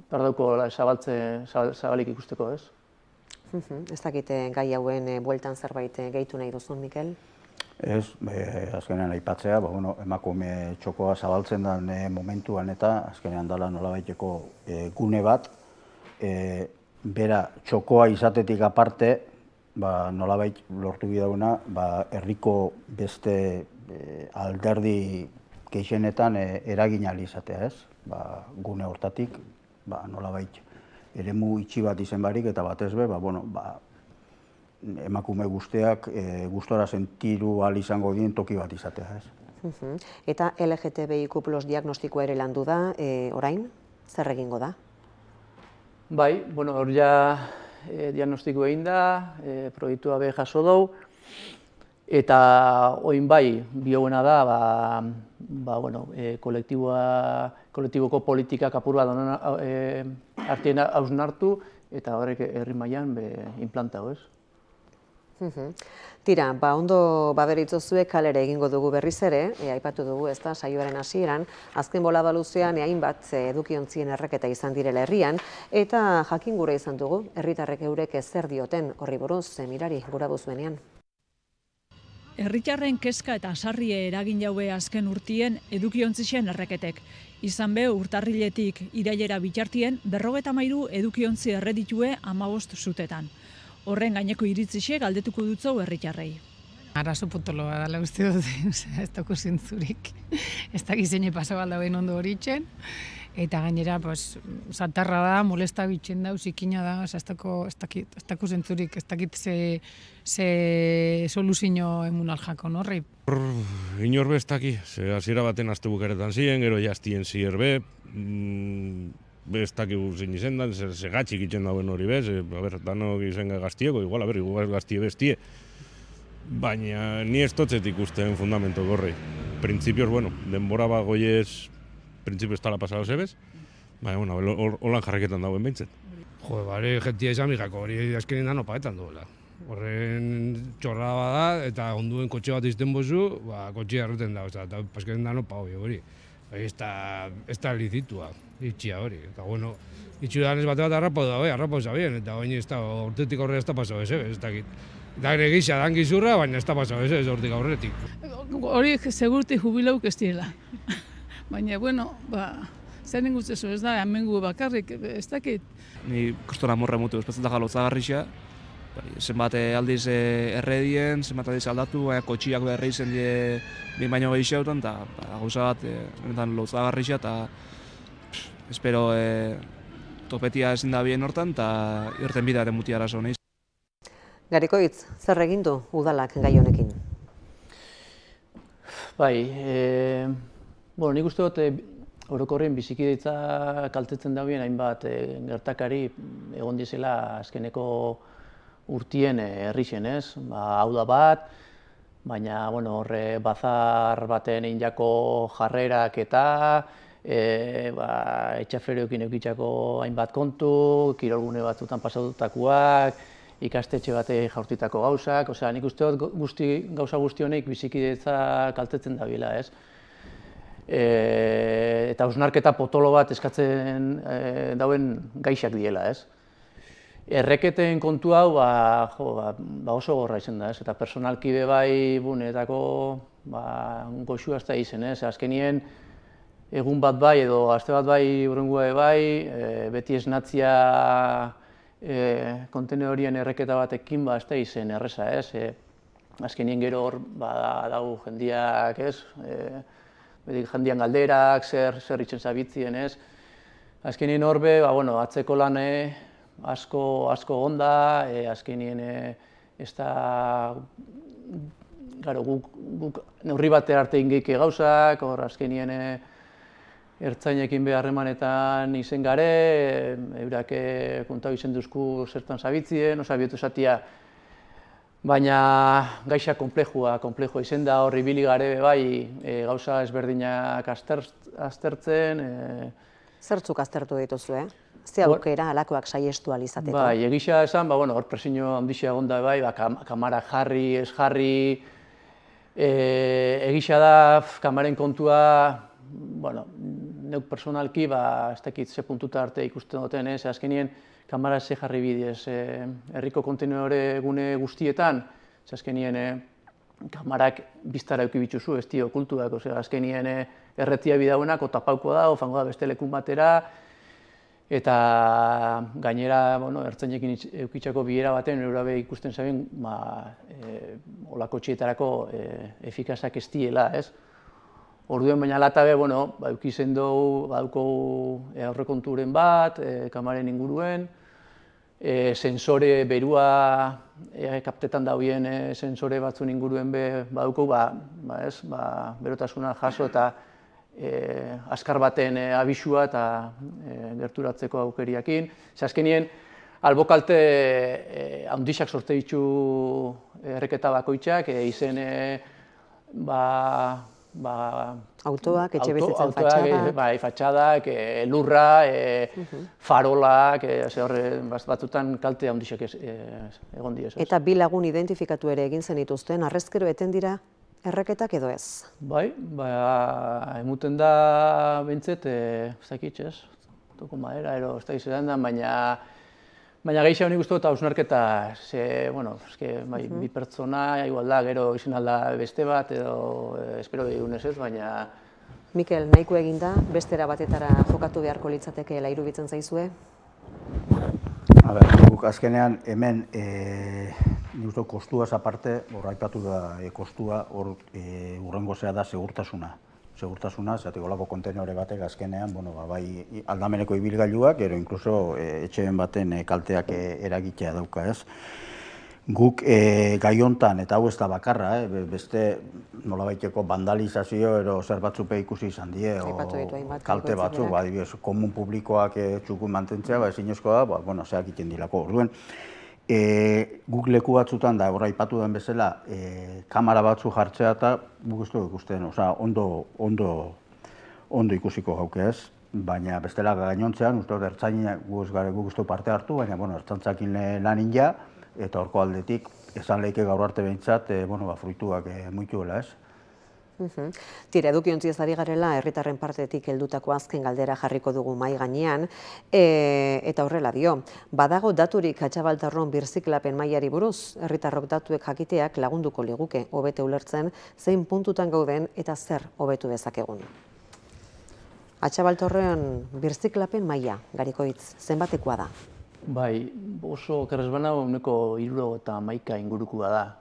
perdauko zabalik ikusteko, ez? Ez dakite gai hauen bueltan zerbait gehitu nahi duzun, Mikel? Ez, azkenean aipatzea, emakume txokoa zabaltzen den momentuan eta azkenean dela nolabaiteko gune bat, bera txokoa izatetik aparte, nolabait lortu bidauna, herriko beste alderdi gehienetan eragin ahal izatea, ez? Gune hortatik, nolabait eremu itxi bat izen barik eta batez be, emakume guztiak gustora sentiru ahal izango dien toki bat izatea, ez? Eta LGTBIQ+ diagnostikoa ere landu da, orain, zer egingo da? Bai, hor ja diagnostiko egin da, proiektua be jaso dugu, eta oin bai, bioena da, kolektiboko politikak apur bat artien hausnartu, eta horrek herri mailan inplantau, ez? Tira, ondo baderituzue kalere egingo dugu berriz ere, aipatu dugu ez da, saioaren hasieran, azken bolada luzean hainbat edukiontzien erreketa izan direla herrian, eta jakin gura izan dugu, herritarrek eurek zer dioten horri buruz, Mirari, gura buzuenean. Herritarren kezka eta sarrie eragin jaue azken urtien edukiontzien erreketek. Izan be, urtarriletik irailera bitartien, 53 edukiontzi erreditue 15 zutetan. Horren gaineko iritzixe galdetuko dutzau herritarrei. Arazo potoloa dela uste dut, ez dago zintzurik. Ez dakiz zein pasa baldauen ondo horitzen. Eta gainera, zatarra da, molesta bitzen da, zikina da, ez dago zentzurik, ez dakit ze soluzio emun aljakon horri. Inorbe ez daki, hasiera baten azte bukaretan ziren, gero jaztien zierbe, ez dakigu zein izendan, segatxik itzen dauen hori bez, danok izen gaztieko, igual, gaztie bestie. Baina ni ez totzetik ikusten fundamento gorrei. Printzipioz, denbora bat goiez, printzipio ez tala pasado zebez, baina, holan jarraketan dauen behintzen. Jo, jentia izan migako, hori azkenin da nopaetan duela. Horren txorra bada, eta onduen kotxe bat izten bozu, kotxea erreten da, eta azkenin da nopa hori. Ez da lizitua, itxia hori. Eta, itxudan ez bate bat arrapau zabien, eta baina ez da, urtetik horre ez da pasau ez dakit. Eta gire gisa dan gizurra, baina ez da pasau ez hortik aurretik. Hori segurti jubilauk ez direla. Baina, zer ningutzezu ez da, hemengu bakarrik, ez dakit. Ni kostona morra mutu, espazietak galotzagarrixa. Zenbat aldiz erredien, zenbat aldiz aldatu, kotxiak berri izen behin baino gehiagotan, eta gauza bat lotzagarrixa, eta espero topetia ezin da bien hortan, eta irten bidearen muti arazo nahiz. Garikoitz, zer egin du udalak gai honekin? Bai, nik uste dut orokorren bizikidetza kaltetzen dauen hainbat gertakari egon dizela azkeneko urtien herrixen, ez? Hau da bat, baina horre bazar baten egin jako jarrerak eta etxaferioekin eukitzako hainbat kontu, kirolgune batzutan pasatutakoak, ikastetxe bate jaurtitako gauzak, nik uste dut gauza guzti honek bizikidetza kaltetzen dabiela, ez? Eta hausnarketa potolo bat eskatzen dauen gaixak diela, ez? Erreketen kontu hau oso gorra izan da, eta personalki be bai bunetako goxua ez da izen, azkenien egun bat bai edo aste bat bai urrengua bai, beti esnatzia kontenerorien erreketa batekin ez da izen erreza, azkenien gero hor dago jendiak, jendian galderak, zer itzen zabitzien, azkenien hor be, atzeko lan asko onda, azkenien ez da guk neurri batera arte ingike gauzak, hor azkenien ertzainekin beharremanetan izen gare, eurak kontau izen duzku zertan zabitzien, bietu esatia, baina gaixa komplejua izen da hor ibili gare bai gauza ezberdinak aztertzen. Zertzuk aztertu dituzu, Ze aukera alakoak saiestu alizateko? Bai, egisa esan, hor presio handixea egonda bai, kamara jarri, ez jarri, egisa da kamaren kontua, neuk personalki, ez dakit ze puntuta arte ikusten duten, azkenien kamara ze jarri bidez, herriko kontenedore gune guztietan, azkenien kamarak biztara euki bitzuzu, ez dio okultuak, azkenien erretia bidauenak, otapauko da, ofango da beste lekun batera, eta gainera, ertzainekin eukitzako bilera baten, eurabe ikusten zaben, olako txietarako efikazak ez diela, ez? Orduen baina latabe, eukizen dugu, badauko aurrekonturen bat, kamaren inguruen, sensore berua, kaptetan dauen sensore batzun inguruen badauko, berotasuna jaso eta azkar baten abisua eta gerturatzeko aukeriakin. Azkenien, albokalte handixak sorte ditu erreketa bakoitzak, izen autoak, etxe bezitzen fatxadak. Bai, fatxadak, lurra, farolak, batzutan kalte handixak egon dira. Eta bi lagun identifikatu ere egin zenituzten, arrezkero eten dira erreketak edo ez? Bai, emuten da bintzet, ez dakit, ez? Toko madera, ez da izan da, baina gehiago nik uste eta hausnarketa, bi pertsona, igual da, gero izan alda beste bat, edo espero egunez ez, baina... Mikel, nahiko eginda, bestera batetara jokatu beharko litzatekeela iruditzen zaizue? Guk azkenean hemen Justo kostuaz aparte, aipatu da kostua, hurrengo zea da segurtasuna. Segurtasuna, zatik olako kontenore batek azkenean, bai aldameneko ibilgailuak, gero inkluso etxeen baten kalteak eragitea dauka, ez. Guk gai hontan, eta hau ez da bakarra, beste nolabaiteko vandalizazio ero zer batzupe ikusi izan die, kalte batzuk, adibidez, komun publikoak txukun mantentzea, ezinezkoa da, zeak iten dilako. Orduen, guk leku batzutan da, horra aipatu den bezala, kamera batzu jartzea eta guk ez du ikusten, ondo ikusiko gauke ez, baina bestela gainontzean, uste dut ertzainak guk ez du parte hartu, baina ertzantzakin lan inja, eta horko aldetik, esan lehike gaur arte behintzat, fruituak muituela ez. Tira, edukiontziaz ari garela, herritarren partetik heldutako azken galdera jarriko dugu mai gainean, eta horrela dio, badago daturik Atxabaltarron birziklapen mailari buruz, herritarrok datuek jakiteak lagunduko liguke, hobete ulertzen, zein puntutan gauden eta zer hobetu dezakegun. Atxabaltarron birziklapen maila, Garikoitz, zenbatekoa da? Bai, oso kerrezbana uneko 71 ingurukua da.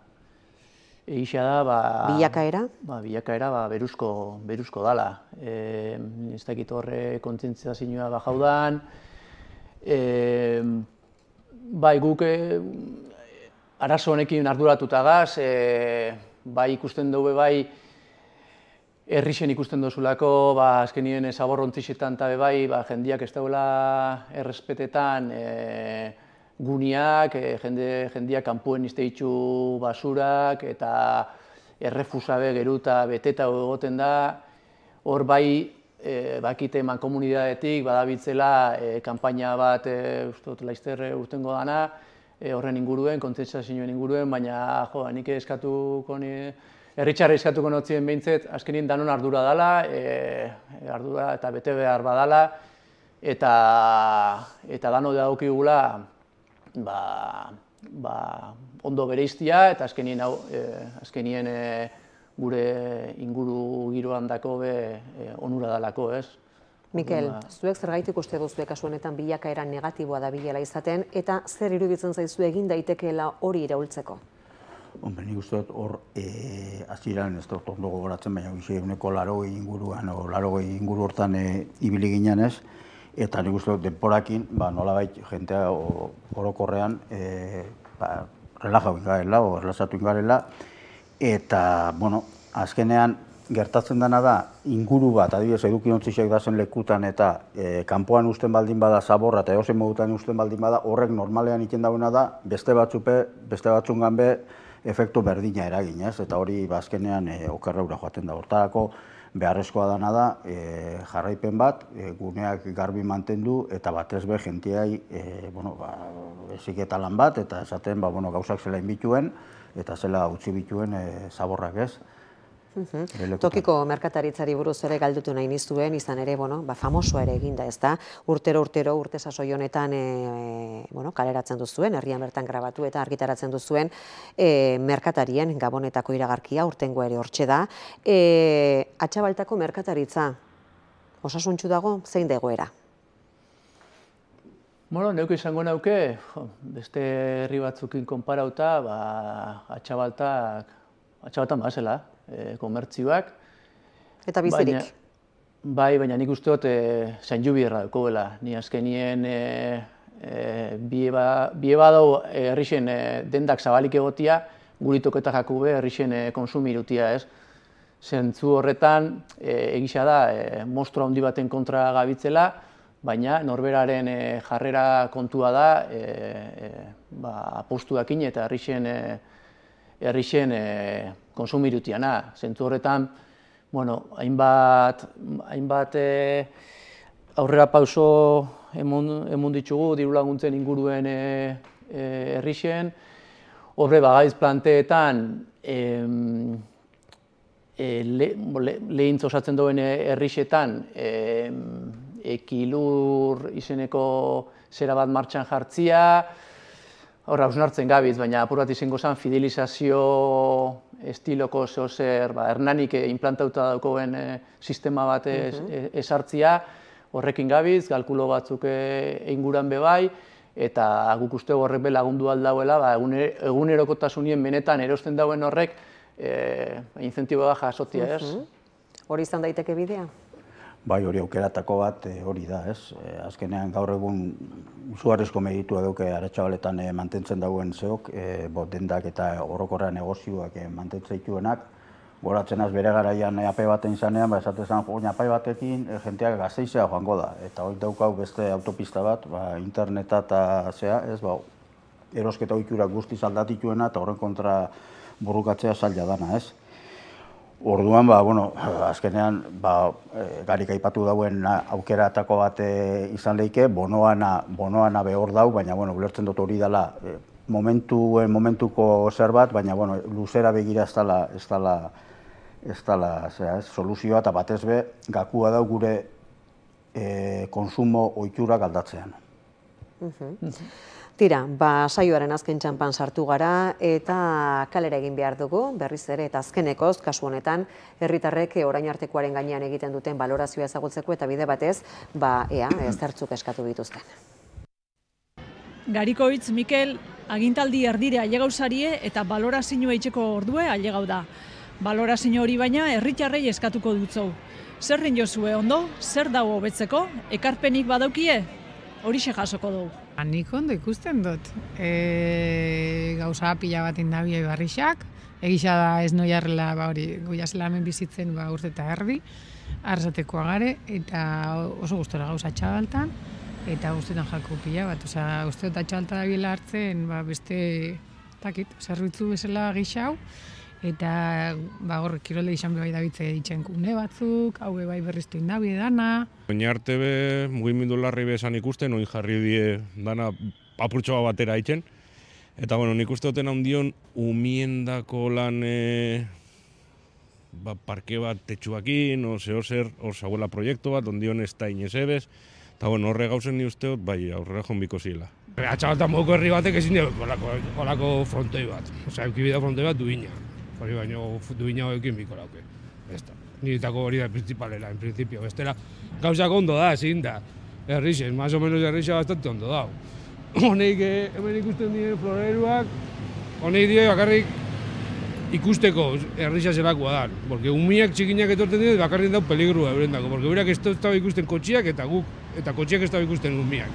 Egisa da, bilakaera? Bilakaera beruzko dala. Ez dakit horre kontzientziazioa bajaudan. Bai, guk arazo honekin arduratuta gaz, bai ikusten dugu bai, herrixen ikusten dozulako, azkenien zaborrontzixetan eta bai, jendiak ez dagoela errespetetan, guniak, jendiak kanpuen izte ditu basurak eta errefusabe geruta beteta egoten da. Hor bai, bakite mankomunidadetik badabitzela kanpaina bat laizter urtengo dana, horren inguruen, kontzientziazioen inguruen, baina nik herritxarra eskatuko notzien behintzet, azkenin danon ardura dela, ardura eta bete behar badala, eta dano daukigula ondo bereiztia eta azkenien gure inguru giroan dako onura dalako, ez? Mikel, zuek zergaitik uste duzue kasu honetan bilakaera negatiboa da bilela izaten, eta zer iruditzen zaizu egin daitekeela hori iraultzeko? Nik uste dut hor, hasieran ez dut ondo gogoratzen, baina uneko 80 inguruan, 80 inguru hortan ibili ginen ez, eta nik uste dut denporakin, nolabait jentea orokorrean relajatu ingarela, eta, bueno, azkenean gertatzen dena da, inguru bat, adibidez, edukiontzixek dazen lekutan eta kanpoan usten baldin bada zaborra eta edozein modutan usten baldin bada, horrek normalean iten dagoena da, beste batzungan be, efektu berdina eragin, ez? Eta hori azkenean okerraura joaten da. Hortarako beharrezkoa dana da, jarraipen bat, guneak garbi mantendu eta batez be jentiai heziketa lan bat eta esaten gauzak zela inbituen eta zela utzi bituen zaborrak, ez? Tokiko merkataritzari buruz ere galdutu nahi nizuen, izan ere, famosoa ere eginda, ez da? Urtero, urte sasoi honetan kaleratzen duzuen, herrian bertan grabatu eta argitaratzen duzuen merkatarien Gabonetako iragarkia, urtengo ere hortxe da. Atxabaltako merkataritza, osasuntxu dago, zein da egoera? Neuke izango nauke, beste herri batzukin konparauta, atxabaltan bazela, komertzioak. Eta bizirik? Bai, baina nik uste dut zain jubierra daukogela. Ni azkenien bie badau herrixen dendak zabalik egotia, guritoketa jakube herrixen konsumirutia, ez? Zentzu horretan, egisa da, mostro handi baten kontra gabitzela, baina norberaren jarrera kontua da, apostu dakin eta herrixen konsumirutiana. Zentzu horretan, hainbat aurrera pauso emun ditugu, diru laguntzen inguruen herrixen. Horre bagaiz planteetan, lehintz osatzen duen herrixetan, ekilur izeneko zera bat martxan jartzia, horra hausnartzen gabiz, baina apur bat izango zen fidelizazio estiloko zehozer, hernanik implantauta daukoen sistema bat esartzia, horrekin gabiz, kalkulo batzuk inguran bebai, eta guk uste horrek be lagundu aldauela, egunerokotasunien benetan erosten dauen horrek incentiboa jasotia, ez? Hori izan daiteke bidea? Bai, hori aukeratako bat hori da, ez? Azkenean gaur egun izugarrizko meritua duke Aretxabaletan mantentzen dauen zeok, dendak eta orokorra negozioak mantentzen dituenak. Goratzen az bere garaian ape baten izanean, esatezan, ape batekin jenteak Gasteizea joango da. Eta hori daukau beste autopista bat, interneta eta zea, ez, erosketa ohiturak guztiz aldatituena eta horren kontra burrukatzea zaila dana, ez? Orduan, azkenean, garik aipatu dauen aukeratako bat izan lehike, bonoana behor dau, baina, ulertzen dut hori dela momentuko zer bat, baina, luzera begira ez dela soluzioa eta batez be, gakua dau gure konsumo ohiturak aldatzean. Tira, saioaren azken txanpan sartu gara eta kalera egin behar dugu, berriz ere eta azkenekoz, kasu honetan, herritarrek orain artekoaren gainean egiten duten balorazioa ezagutzeko eta bide batez, zertzuk eskatu dituzten. Gariko hitz, Mikel, agintaldi erdire ailegauzarie eta balorazioa itxeko ordue ailegau da. Balorazio hori baina herritarrei eskatuko dutzou. Zerrin jozue ondo, zer dago hobetzeko, ekarpenik badaukie, horixe jasoko dugu. Nik ondo ikusten dut. Gauza pila bat indabia ibarrixak, egisa da ez noiarrela goiazela hemen bizitzen urte eta erdi, arzatekoa gare, eta oso gustora gauza Atxabaltan, eta guztetan jako pila bat. Uste dut Atxabalta da biela hartzen beste zerbitzu bezala gixau, eta kirolde izan bai dabitze ditzen kune batzuk, hau bai berriztu indabie dana. Oin arte mugimendu larri bezan ikusten, oin jarri die dana apurtxoa batera itzen. Eta nik uste duten handion umiendako lan parke bat tetxuakin, zer hor zagoela proiektu bat, ondion ez da inezebez. Eta horre gauzen ni uste dut, aurrera jonbiko zila. Atxabaltan moko herri batek ezin dut olako frontoi bat. Eukibida frontoi bat duina. Hori baino duina hoekin biko lauke. Niretako hori da principalera, en principio. Bestela, gauzak ondo da, ezin da. Herrixen, más o menos herrixa bastante ondo da. Honeik hemen ikusten diren floreruak, honeik dio bakarrik ikusteko herrixa zelakoa da. Porque umiak txikinak etorten dira, bakarrik dau peligrua eurendako. Porque berak ez da ikusten kotxiak eta guk, eta kotxiak ez da ikusten umiak.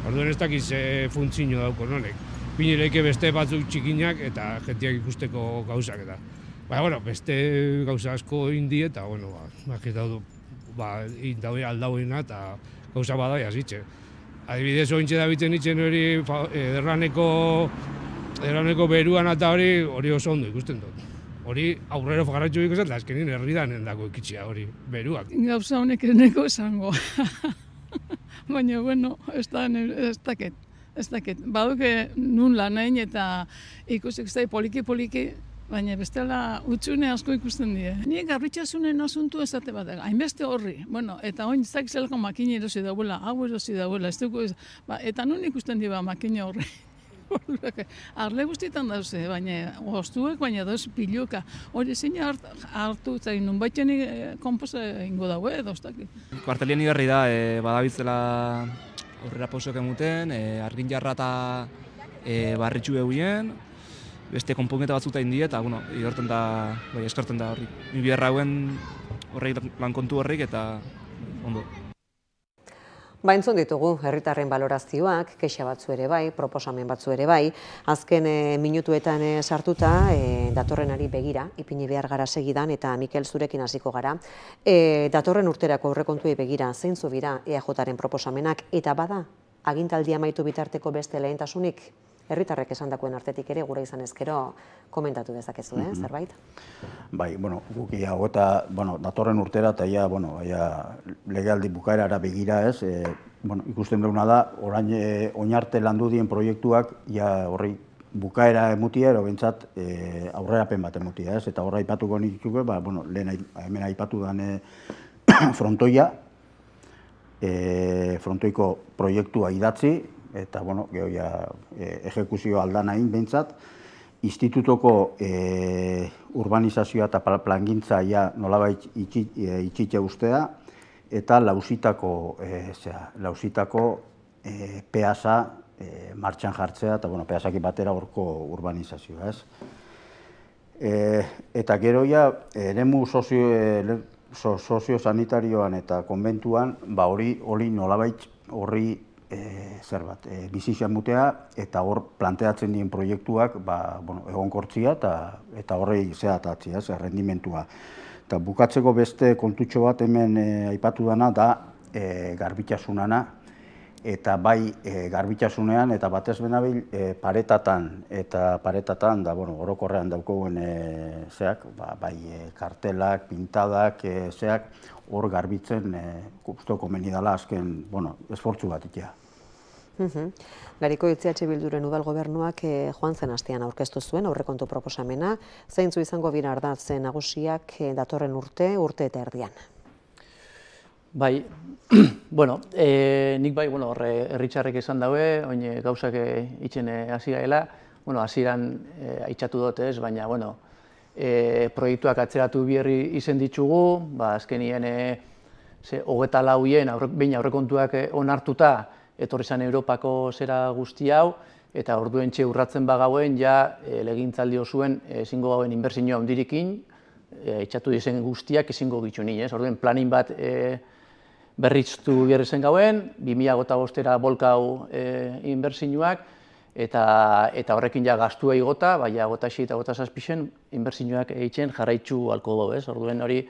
Orduan ez dakiz funtzio dauko honek. Pinileike beste batzuk txikinak eta jentiak ikusteko gauzak eta. Baina, bueno, beste gauza asko indi eta, bueno, aldauena eta gauza badai azitxe. Adibidez, ointxe da biten itzen hori erraneko beruan eta hori oso ondo ikusten dut. Hori aurrera jarratxo ikusten, eta azkenin herridan endako ikitxea hori beruak. Gauza honek eneko esango. Baina, bueno, ez dakit. Baduke nun lan nahin eta ikusik zai poliki, baina bestela utxune asko ikusten die. Ni garbitxasunen asuntu esate bat dela, hainbeste horri. Bueno, eta oin zak zelako makine erosi dauela, hau erosi dauela, eta nun ikusten die makine horri. Arle guztietan dauze, baina goztuek, baina dauz piluka. Hori zein hartu, zain nun baitxenik komposa ingo daue, dauztakit. Kuartelien iberri da, badabitzela aurrera pausok emuten, argin jarra eta barritxu eguien, beste konponketa batzuta indi eta, bueno, igorten da, eskarten da horrik. Mi biherra hauen horrek lan kontu horrik eta ondo. Entzun ditugu herritarren balorazioak, kexa batzu ere bai, proposamen batzu ere bai, azken minutuetan sartuta, datorrenari begira, ipini behar gara segidan, eta Mikel zurekin hasiko gara. Datorren urterako aurrekontuei begira, zeintzu dira EAJaren proposamenak, eta bada, agintaldia amaitu bitarteko beste lehentasunik, herritarrek esandakoen artetik ere gure izan ezkero komentatu dezakezu, zerbait? Bai, guki hau eta datorren urtera eta legealdi bukaerara begira ez, ikusten duguna da, orain oinarte landu dien proiektuak horri bukaera emutia, ero bentsat aurrerapen bat emutia ez, eta horra aipatuko nituko, lehen hemen aipatu den frontoia, frontoiko proiektua idatzi, eta, geho ejekuzio aldan hain behintzat, institutoko urbanizazioa eta plangintza nolabait itxitxe ustea, eta lausitako peasa martxan jartzea, eta peasaki batera horko urbanizazioa, ez. Eta gero eremu sozio-sanitarioan eta konbentuan, hori nolabait horri bizizan mutea eta hor planteatzen dien proiektuak egonkortzia eta horrei zehatatzia, rendimentua. Eta bukatzeko beste kontutxo bat hemen aipatu dana da garbitxasunana, eta bai garbitxasunean eta batez benabil paretatan orokorrean daukoen zeak, bai kartelak, pintadak, zeak, hor garbitzen guztoko menidala azken esfortzu bat itea. Gariko EH Bilduren udal gobernuak joan zen astean aurkeztu zuen aurrekontu proposamena, zeintzu izango dira ardatz nagusiak datorren urte eta erdian. Bai, nik bai, herritxarrek esan daue, oin gauzak itxen hasi gaela, hasieran aitxatu dut ez, baina, proiektuak atzeratu bierri izen ditugu, azkenien 24 behin aurrekontuak onartuta, etorri zen Europako zera guzti hau, eta orduentxe urratzen bagauen, legintzaldi osuen ezingo gauen inbertsioa handirikin, itxatu dizen guztiak ezingo gitu nien, orduen planin bat berritztu bierri zen gauen, 2025era bolkau inbertsioak, eta horrekin gastua igota, bai agota eta agota zazpixen, inbertsioak eitzen jarraitzu alko dugu, orduen hori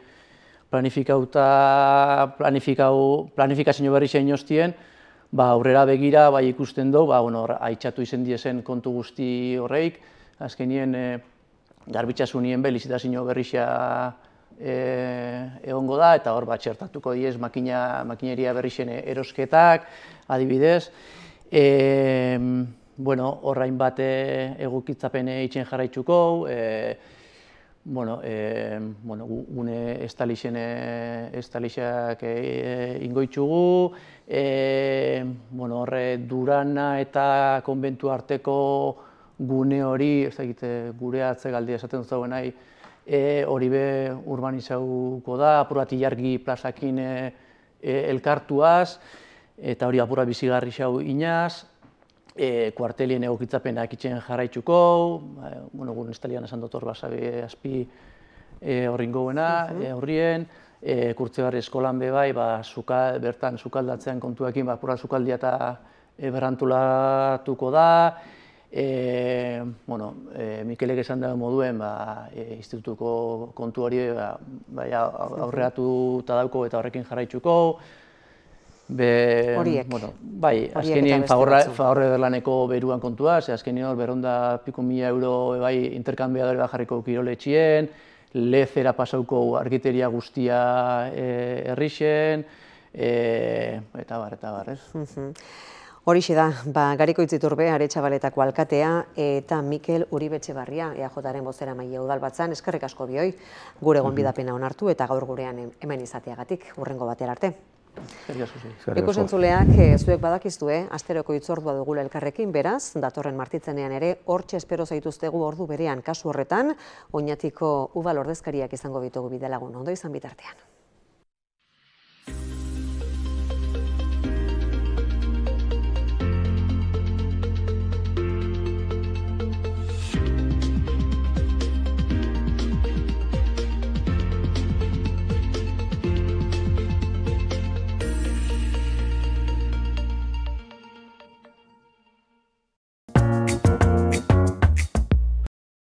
planifikazio berri zein hostien, aurrera begira ikusten du, aitxatu izen diezen kontu guzti horreik, azkenien garbitxasunien lizitazio berrixea egongo da, eta hor txertatuko diez makineria berrixen erosketak, adibidez. Horrain bat egokitzapen eitzen jarraitzuko, gune estalixak ingoitzugu, Durana eta konbentu arteko gune hori, gure atzegaldia esaten dut zauen nahi, hori be urbanizauko da, apurat ilargi plazakin elkartuaz, eta hori apurat bizigarri xau inaz, kuartelien egokitzapenak itxen jarraitzuko, gure estalian esan dut hor basabe azpi horringo buena, horrien, Kurtzegarri eskolan bebai, bertan sukaldatzean kontuekin, pura sukaldia eta berrantulatuko da, Mikelek esan da moduen, institutuko kontu hori aurreatuta dauko eta horrekin jarraitzuko. Horiek. Bai, azkenien Fagorre Berlaneko beruan kontua, azkenien 200.000 euro interkanbiadore bat jarriko kiroletxien, lezera pasauko argiteria guztia herrixen, eta bar, ez? Horixe da, Garikoitz Iturbe, Aretxabaletako alkatea, eta Mikel Uribe Etxebarria, EAJaren bozeramaile udalbatzan, eskerrik asko bioi, gure gonbidapena onartu eta gaur gurean hemen izateagatik, hurrengo batera arte. Ikusentzuleak, zuek badakizue, asteroko hitzordua dugula elkarrekin, beraz, datorren martitzenean ere, hortxe espero zaituztegu ordu berean kasu horretan, Oñatiko udal ordezkariak izango ditugu bidelagun, ondo izan bitartean.